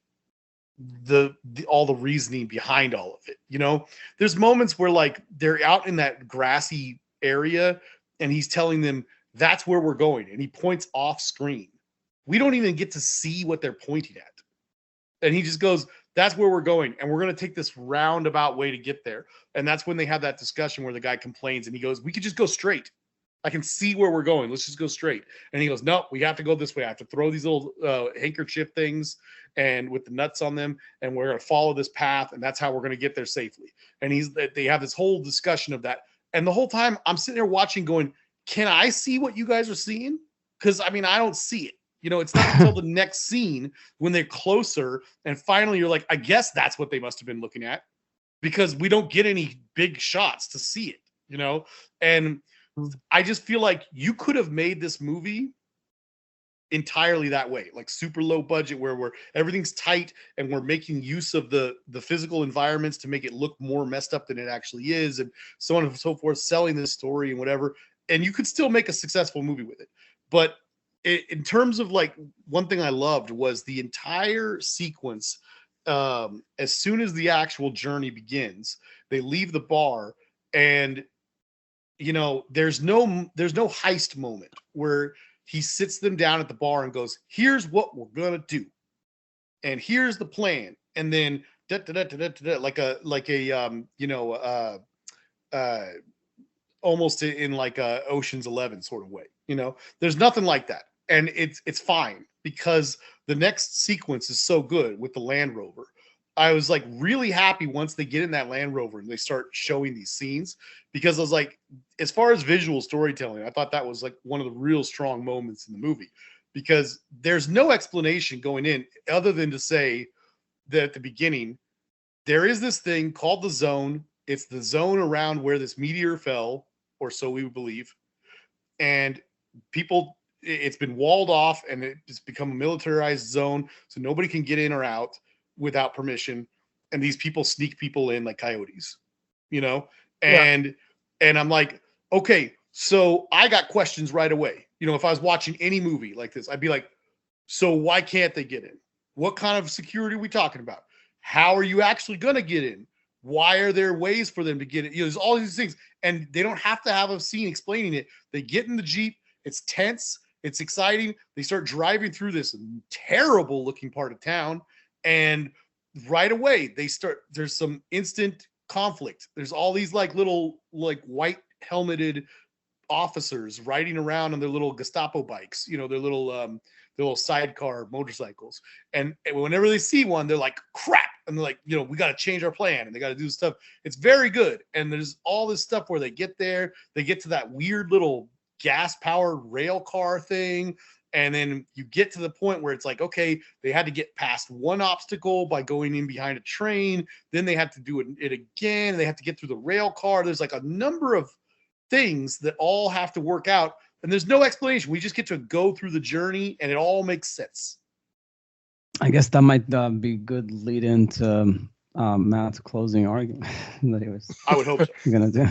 all the reasoning behind all of it. There's moments where like they're out in that grassy area and he's telling them that's where we're going, and he points off screen. We don't even get to see what they're pointing at, and he just goes, that's where we're going, and we're going to take this roundabout way to get there. And that's when they have that discussion where the guy complains and he goes, we could just go straight. I can see where we're going. Let's just go straight. And he goes, no, we have to go this way. I have to throw these little handkerchief things and with the nuts on them, and we're going to follow this path, and that's how we're going to get there safely. And they have this whole discussion of that. And the whole time I'm sitting there watching going, can I see what you guys are seeing? Because I don't see it. It's not until the next scene when they're closer and finally you're like, I guess that's what they must have been looking at, because we don't get any big shots to see it, and I just feel like you could have made this movie entirely that way, like super low budget, where everything's tight and we're making use of the physical environments to make it look more messed up than it actually is, and so on and so forth, selling this story and whatever. And you could still make a successful movie with it. But in terms of like, one thing I loved was the entire sequence. As soon as the actual journey begins, they leave the bar, and there's no heist moment where he sits them down at the bar and goes, here's what we're gonna do, and here's the plan, and then like a almost in like a Ocean's 11 sort of way. There's nothing like that. And it's fine, because the next sequence is so good with the Land Rover. I was like really happy once they get in that Land Rover and they start showing these scenes, because I was like, as far as visual storytelling, I thought that was like one of the real strong moments in the movie, because there's no explanation going in other than to say that at the beginning, there is this thing called the zone. It's the zone around where this meteor fell, or so we believe. And it's been walled off, and it's become a militarized zone, so nobody can get in or out without permission. And these people sneak people in like coyotes, and I'm like, okay, so I got questions right away. If I was watching any movie like this, I'd be like, so why can't they get in? What kind of security are we talking about? How are you actually going to get in? Why are there ways for them to get in? There's all these things, and they don't have to have a scene explaining it. They get in the Jeep. It's tense. It's exciting. They start driving through this terrible looking part of town, and right away there's some instant conflict. There's all these like little like white helmeted officers riding around on their little Gestapo bikes, their little sidecar motorcycles. And whenever they see one, they're like, crap. And they're like, we got to change our plan, and they got to do stuff. It's very good. And there's all this stuff where they get there, they get to that weird little gas powered rail car thing. And then you get to the point where it's like, okay, they had to get past one obstacle by going in behind a train. Then they had to do it again. And they have to get through the rail car. There's like a number of things that all have to work out, and there's no explanation. We just get to go through the journey, and it all makes sense. I guess that might be good lead into Matt's closing argument that he was I would hope so. gonna do.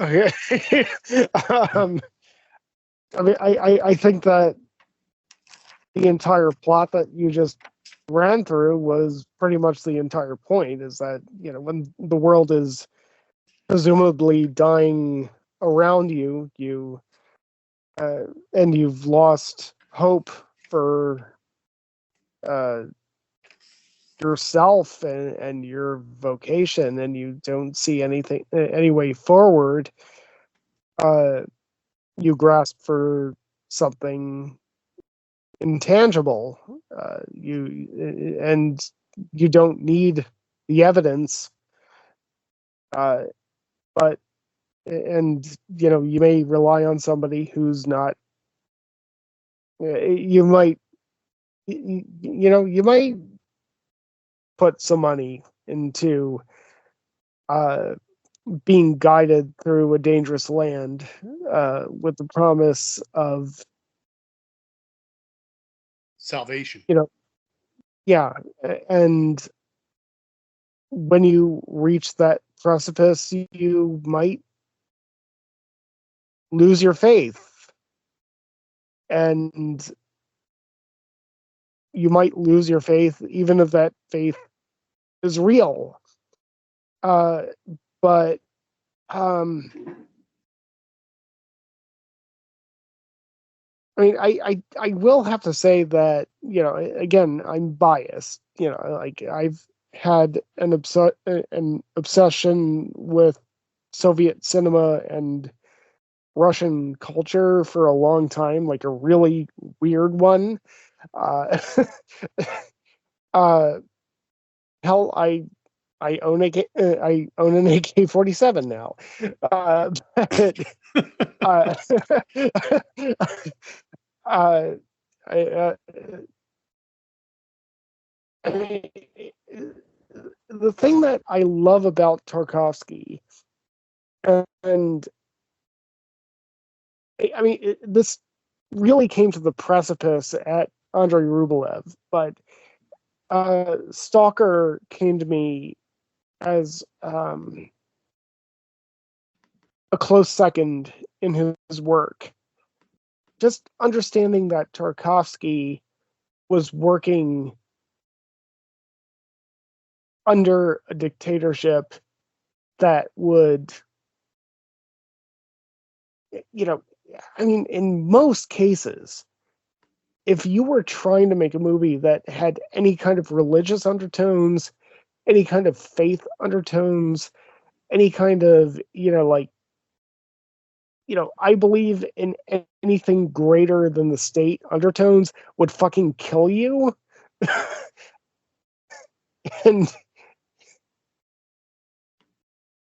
Okay. I mean, I think that the entire plot that you just ran through was pretty much the entire point, is that, you know, when the world is presumably dying around you, and you've lost hope for yourself and your vocation, and you don't see any way forward, you grasp for something intangible. And you don't need the evidence, but you know, you may rely on somebody who's not. You might, you know, you might put some money into being guided through a dangerous land, with the promise of Salvation. You know, yeah, and when you reach that precipice, you might lose your faith, and you might lose your faith even if that faith is real. But I mean, I will have to say that, you know, again, I'm biased. You know, like, I've had an obsession with Soviet cinema and Russian culture for a long time, like a really weird one. Uh, uh, hell, I own an AK-47 now. But, uh, I, I mean, the thing that I love about Tarkovsky, and I mean, this really came to the precipice at Andrei Rublev, but Stalker came to me as a close second in his work. Just understanding that Tarkovsky was working under a dictatorship that would, you know, I mean, in most cases, if you were trying to make a movie that had any kind of religious undertones, any kind of faith undertones, any kind of, you know, like, you know, I believe in anything greater than the state undertones, would fucking kill you. And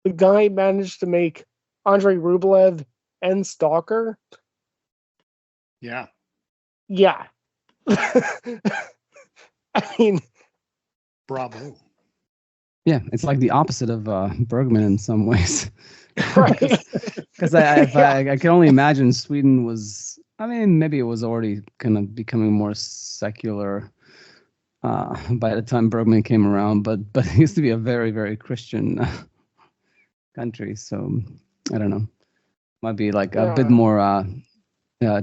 the guy managed to make Andrei Rublev and Stalker. Yeah. Yeah. I mean, bravo. Yeah, it's like the opposite of Bergman in some ways. right. Because I can only imagine Sweden was, I mean, maybe it was already kind of becoming more secular by the time Bergman came around, but it used to be a very, very Christian country. So I don't know. Might be like a bit more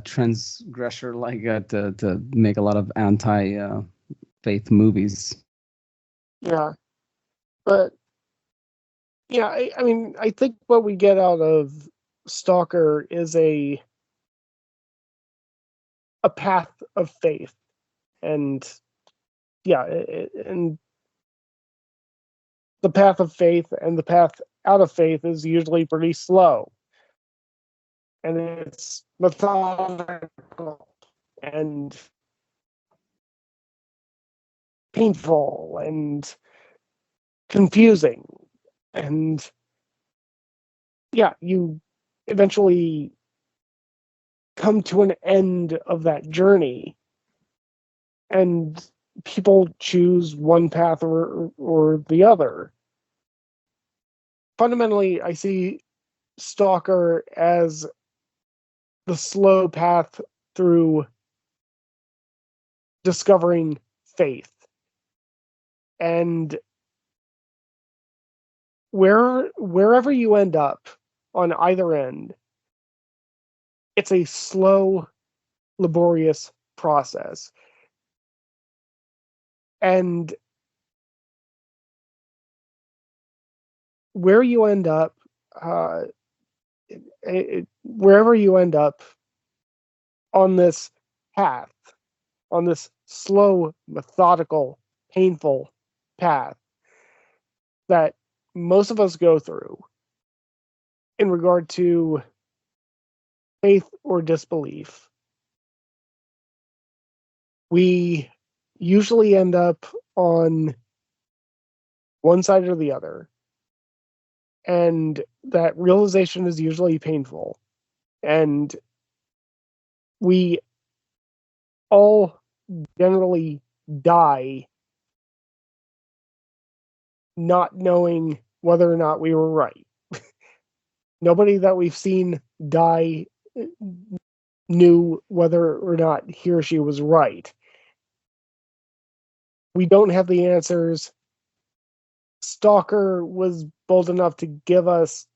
transgressor, like to make a lot of anti-faith movies. Yeah. But yeah, I mean, I think what we get out of Stalker is a path of faith, and yeah, and the path of faith and the path out of faith is usually pretty slow, and it's methodical and painful and confusing, and yeah, you eventually come to an end of that journey, and people choose one path or the other. Fundamentally, I see Stalker as the slow path through discovering faith. And wherever you end up on either end, it's a slow, laborious process. And where you end up, wherever you end up on this path, on this slow, methodical, painful path that most of us go through in regard to faith or disbelief, we usually end up on one side or the other. And that realization is usually painful. And we all generally die not knowing whether or not we were right. Nobody that we've seen die knew whether or not he or she was right. We don't have the answers. Stalker was bold enough to give us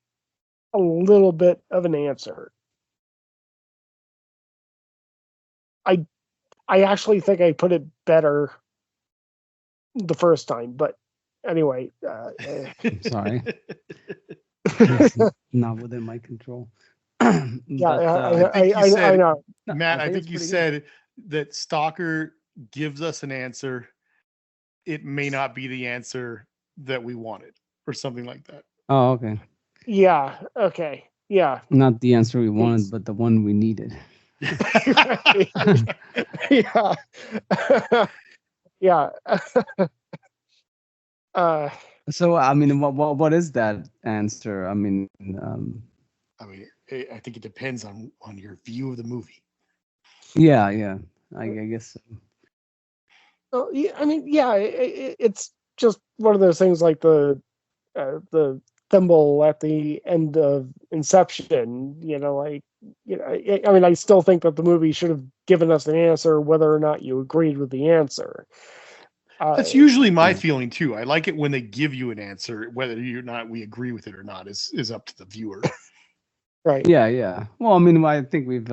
a little bit of an answer. I actually think I put it better the first time, but anyway. I'm sorry. It's not within my control. Yeah, I know. Matt, I think it's you pretty said that Stalker gives us an answer. It may not be the answer that we wanted, or something like that. Oh, okay. Yeah, okay. Yeah. Not the answer we wanted, but the one we needed. Yeah. Yeah. So, I mean, what is that answer? I mean, I think it depends on your view of the movie. yeah, I guess so. Well, yeah, I mean, yeah, it's just one of those things like the thimble at the end of Inception. I mean, I still think that the movie should have given us an answer, whether or not you agreed with the answer. That's usually my feeling too. I like it when they give you an answer, whether we agree with it or not is up to the viewer. Right. Yeah. Well, I mean, I think we've.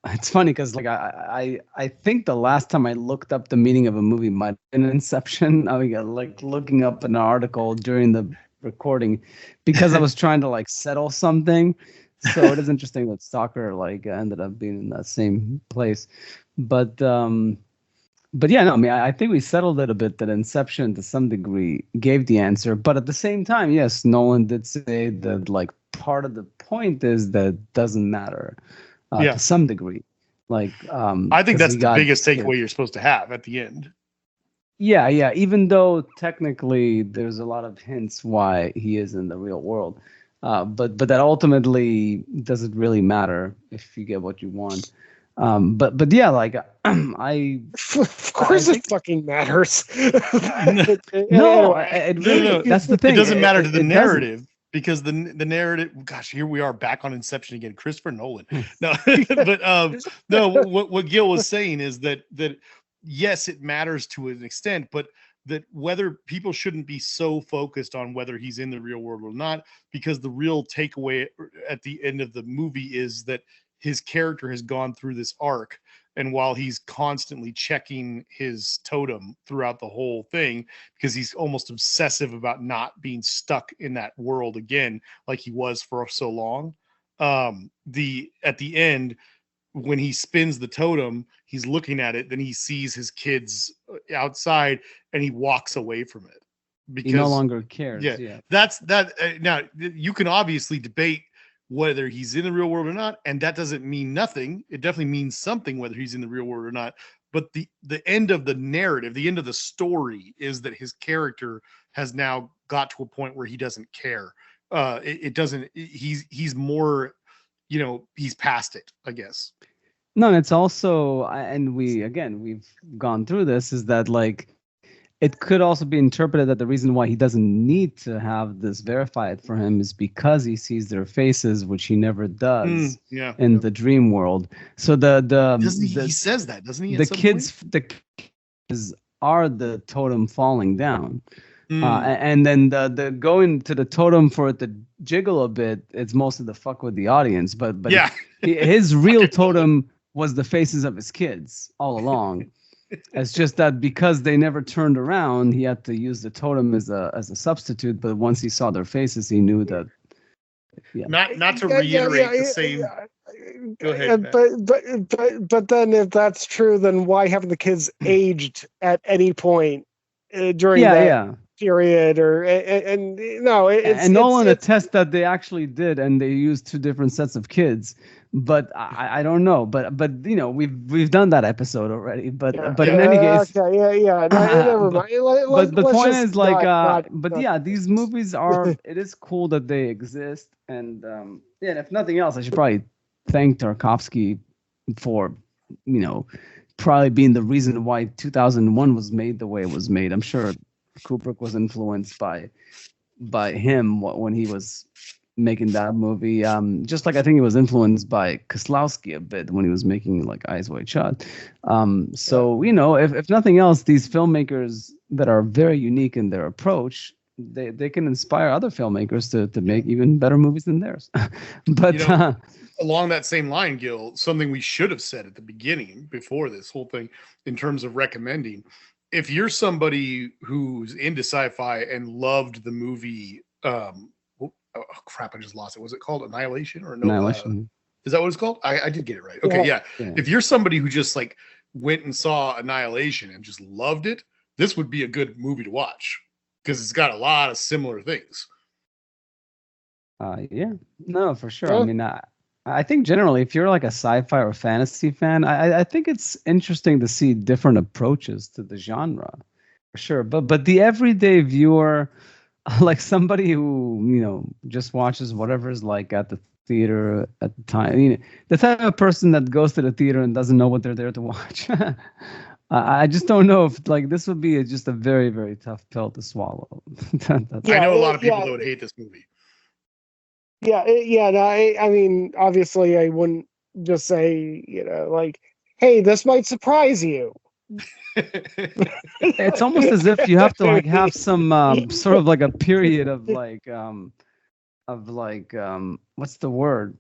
It's funny because like I think the last time I looked up the meaning of a movie might have been Inception. I mean, like looking up an article during the recording because I was trying to like settle something. So it is interesting that Stalker like ended up being in that same place, but yeah, no, I mean, I think we settled it a bit that Inception to some degree gave the answer, but at the same time, yes, Nolan did say that like part of the point is that it doesn't matter to some degree. Like, I think that's the biggest takeaway you're supposed to have at the end. Yeah. Even though technically there's a lot of hints why he is in the real world, but that ultimately doesn't really matter if you get what you want. But yeah, like of course it fucking matters. No, it really. No. That's the thing. It doesn't matter to the narrative because the narrative. Gosh, here we are back on Inception again. Christopher Nolan. No, but no. What Gil was saying is that yes, it matters to an extent, but that whether people shouldn't be so focused on whether he's in the real world or not, because the real takeaway at the end of the movie is that his character has gone through this arc, and while he's constantly checking his totem throughout the whole thing because he's almost obsessive about not being stuck in that world again like he was for so long, at the end when he spins the totem, he's looking at it, then he sees his kids outside and he walks away from it because he no longer cares. That's that. Now you can obviously debate whether he's in the real world or not, and that doesn't mean nothing. It definitely means something whether he's in the real world or not. But the end of the narrative, the end of the story is that his character has now got to a point where he doesn't care. It doesn't. He's more, he's past it, I guess. No, it's also, and we've gone through this, is that like it could also be interpreted that the reason why he doesn't need to have this verified for him is because he sees their faces, which he never does Yeah. in the dream world. So the he says that, doesn't he? the kids are the totem falling down. And then the going to the totem for it to jiggle a bit, it's mostly the fuck with the audience. But yeah, his real totem was the faces of his kids all along. It's just that because they never turned around, he had to use the totem as a substitute. But once he saw their faces, he knew that. Yeah. Not to reiterate the same. Go ahead. But then if that's true, then why haven't the kids aged at any point during that period? Or and Nolan attests that they actually did, and they used two different sets of kids. But I don't know. But we've done that episode already. But in any case, never mind. But the point is these movies are. It is cool that they exist, and and if nothing else, I should probably thank Tarkovsky for probably being the reason why 2001 was made the way it was made. I'm sure Kubrick was influenced by him when he was making that movie, just like I think he was influenced by Kieslowski a bit when he was making like Eyes Wide Shut. So if nothing else, these filmmakers that are very unique in their approach, they can inspire other filmmakers to make even better movies than theirs. But along that same line, Gil, something we should have said at the beginning before this whole thing in terms of recommending, if you're somebody who's into sci-fi and loved the movie oh crap, I just lost it. Was it called Annihilation or no? Annihilation. Is that what it's called? I did get it right. Okay, yeah. If you're somebody who just like went and saw Annihilation and just loved it, this would be a good movie to watch because it's got a lot of similar things. No, for sure. I mean, I think generally, if you're like a sci-fi or fantasy fan, I think it's interesting to see different approaches to the genre, for sure. But the everyday viewer, like somebody who just watches whatever's like at the theater at the time, the type of person that goes to the theater and doesn't know what they're there to watch. I just don't know if like this would be just a very, very tough pill to swallow. I know a lot of people that would hate this movie. I mean, obviously, I wouldn't just say, like, hey, this might surprise you. It's almost as if you have to like have some sort of like a period of what's the word?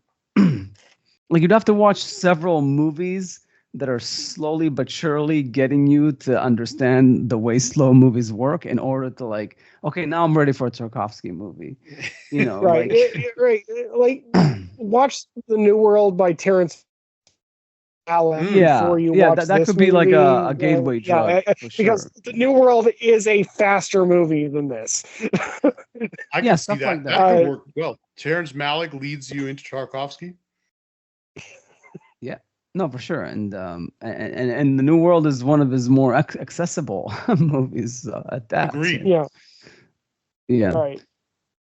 Like you'd have to watch several movies that are slowly but surely getting you to understand the way slow movies work in order to like, okay, now I'm ready for a Tarkovsky movie. Right. Right. Like watch The New World by Terrence Malick before you watch that could be movie. Like a gateway drug. Because The New World is a faster movie than this. I can see that. Like that could work well. Terrence Malick leads you into Tarkovsky. Yeah. No, for sure, and The New World is one of his more accessible movies at that. Agreed. Yeah. Right.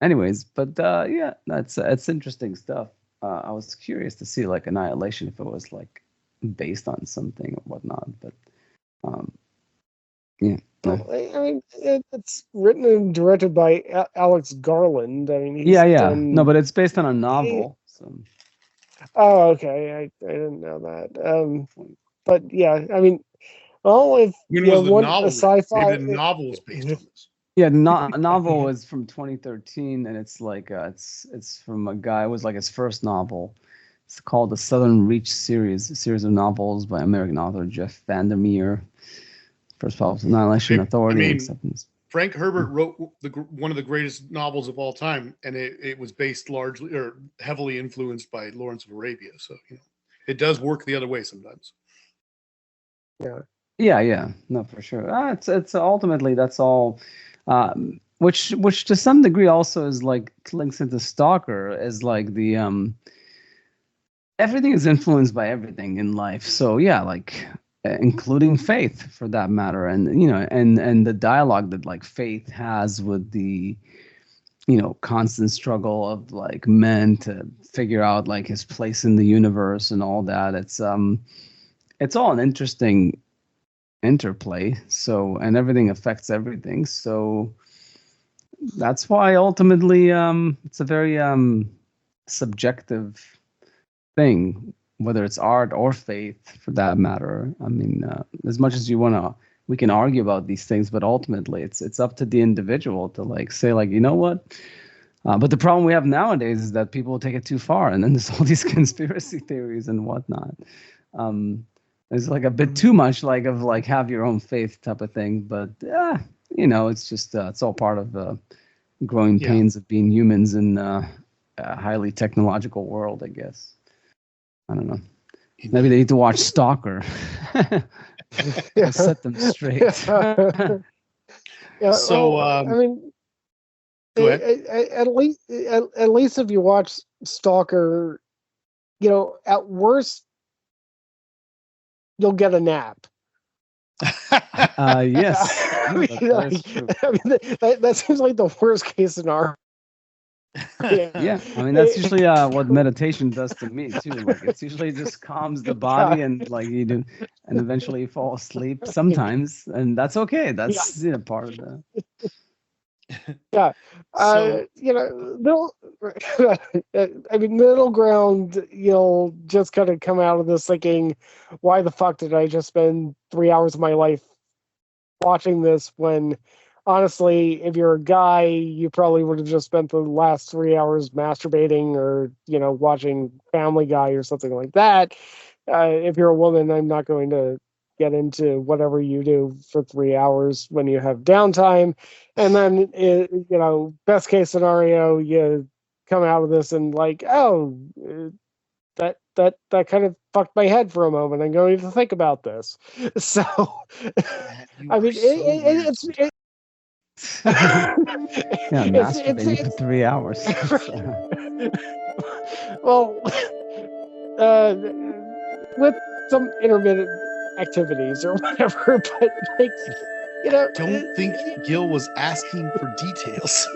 Anyways, but it's interesting stuff. I was curious to see like Annihilation if it was like based on something or whatnot, but I mean, it's written and directed by Alex Garland. I mean, no, but it's based on a novel. So. Oh, okay. I didn't know that. But yeah, I mean, well, if a sci-fi novel is based on this. Yeah, novel is from 2013, and it's like it's from a guy. It was like his first novel. It's called the Southern Reach series, a series of novels by American author Jeff Vandermeer. First novel, Annihilation, Authority, and Acceptance. Frank Herbert wrote one of the greatest novels of all time, and it was based largely or heavily influenced by Lawrence of Arabia. So it does work the other way sometimes. Yeah. No, for sure. It's ultimately that's all. Which to some degree also is like links into Stalker is like the everything is influenced by everything in life. So like including faith for that matter, and and the dialogue that like faith has with the constant struggle of like men to figure out like his place in the universe and all that. It's all an interesting interplay. So, and everything affects everything. So that's why ultimately it's a very subjective thing, whether it's art or faith for that matter. I mean, as much as we can argue about these things, but ultimately it's up to the individual to like say like, you know what? But the problem we have nowadays is that people take it too far, and then there's all these conspiracy theories and whatnot. It's like a bit too much like of like have your own faith type of thing. But it's just it's all part of the growing pains of being humans in a highly technological world, I guess. I don't know. Maybe they need to watch Stalker. Set them straight. Yeah, So, I mean, go ahead. at least if you watch Stalker, at worst you'll get a nap. Yes. I mean, that seems like the worst case scenario. Yeah, I mean that's usually what meditation does to me too. Like it's usually just calms the body and like you do, and eventually you fall asleep sometimes, and that's okay. That's part of the. Yeah, So, middle. I mean, middle ground. You'll just kind of come out of this thinking, "Why the fuck did I just spend 3 hours of my life watching this?" When honestly, if you're a guy, you probably would have just spent the last 3 hours masturbating or watching Family Guy or something like that. If you're a woman, I'm not going to get into whatever you do for 3 hours when you have downtime. And then, best case scenario, you come out of this and like, oh, that kind of fucked my head for a moment. I'm going to think about this. So, I mean, it's masturbating for 3 hours. Well, with some intermittent activities or whatever, but like, don't think Gil was asking for details.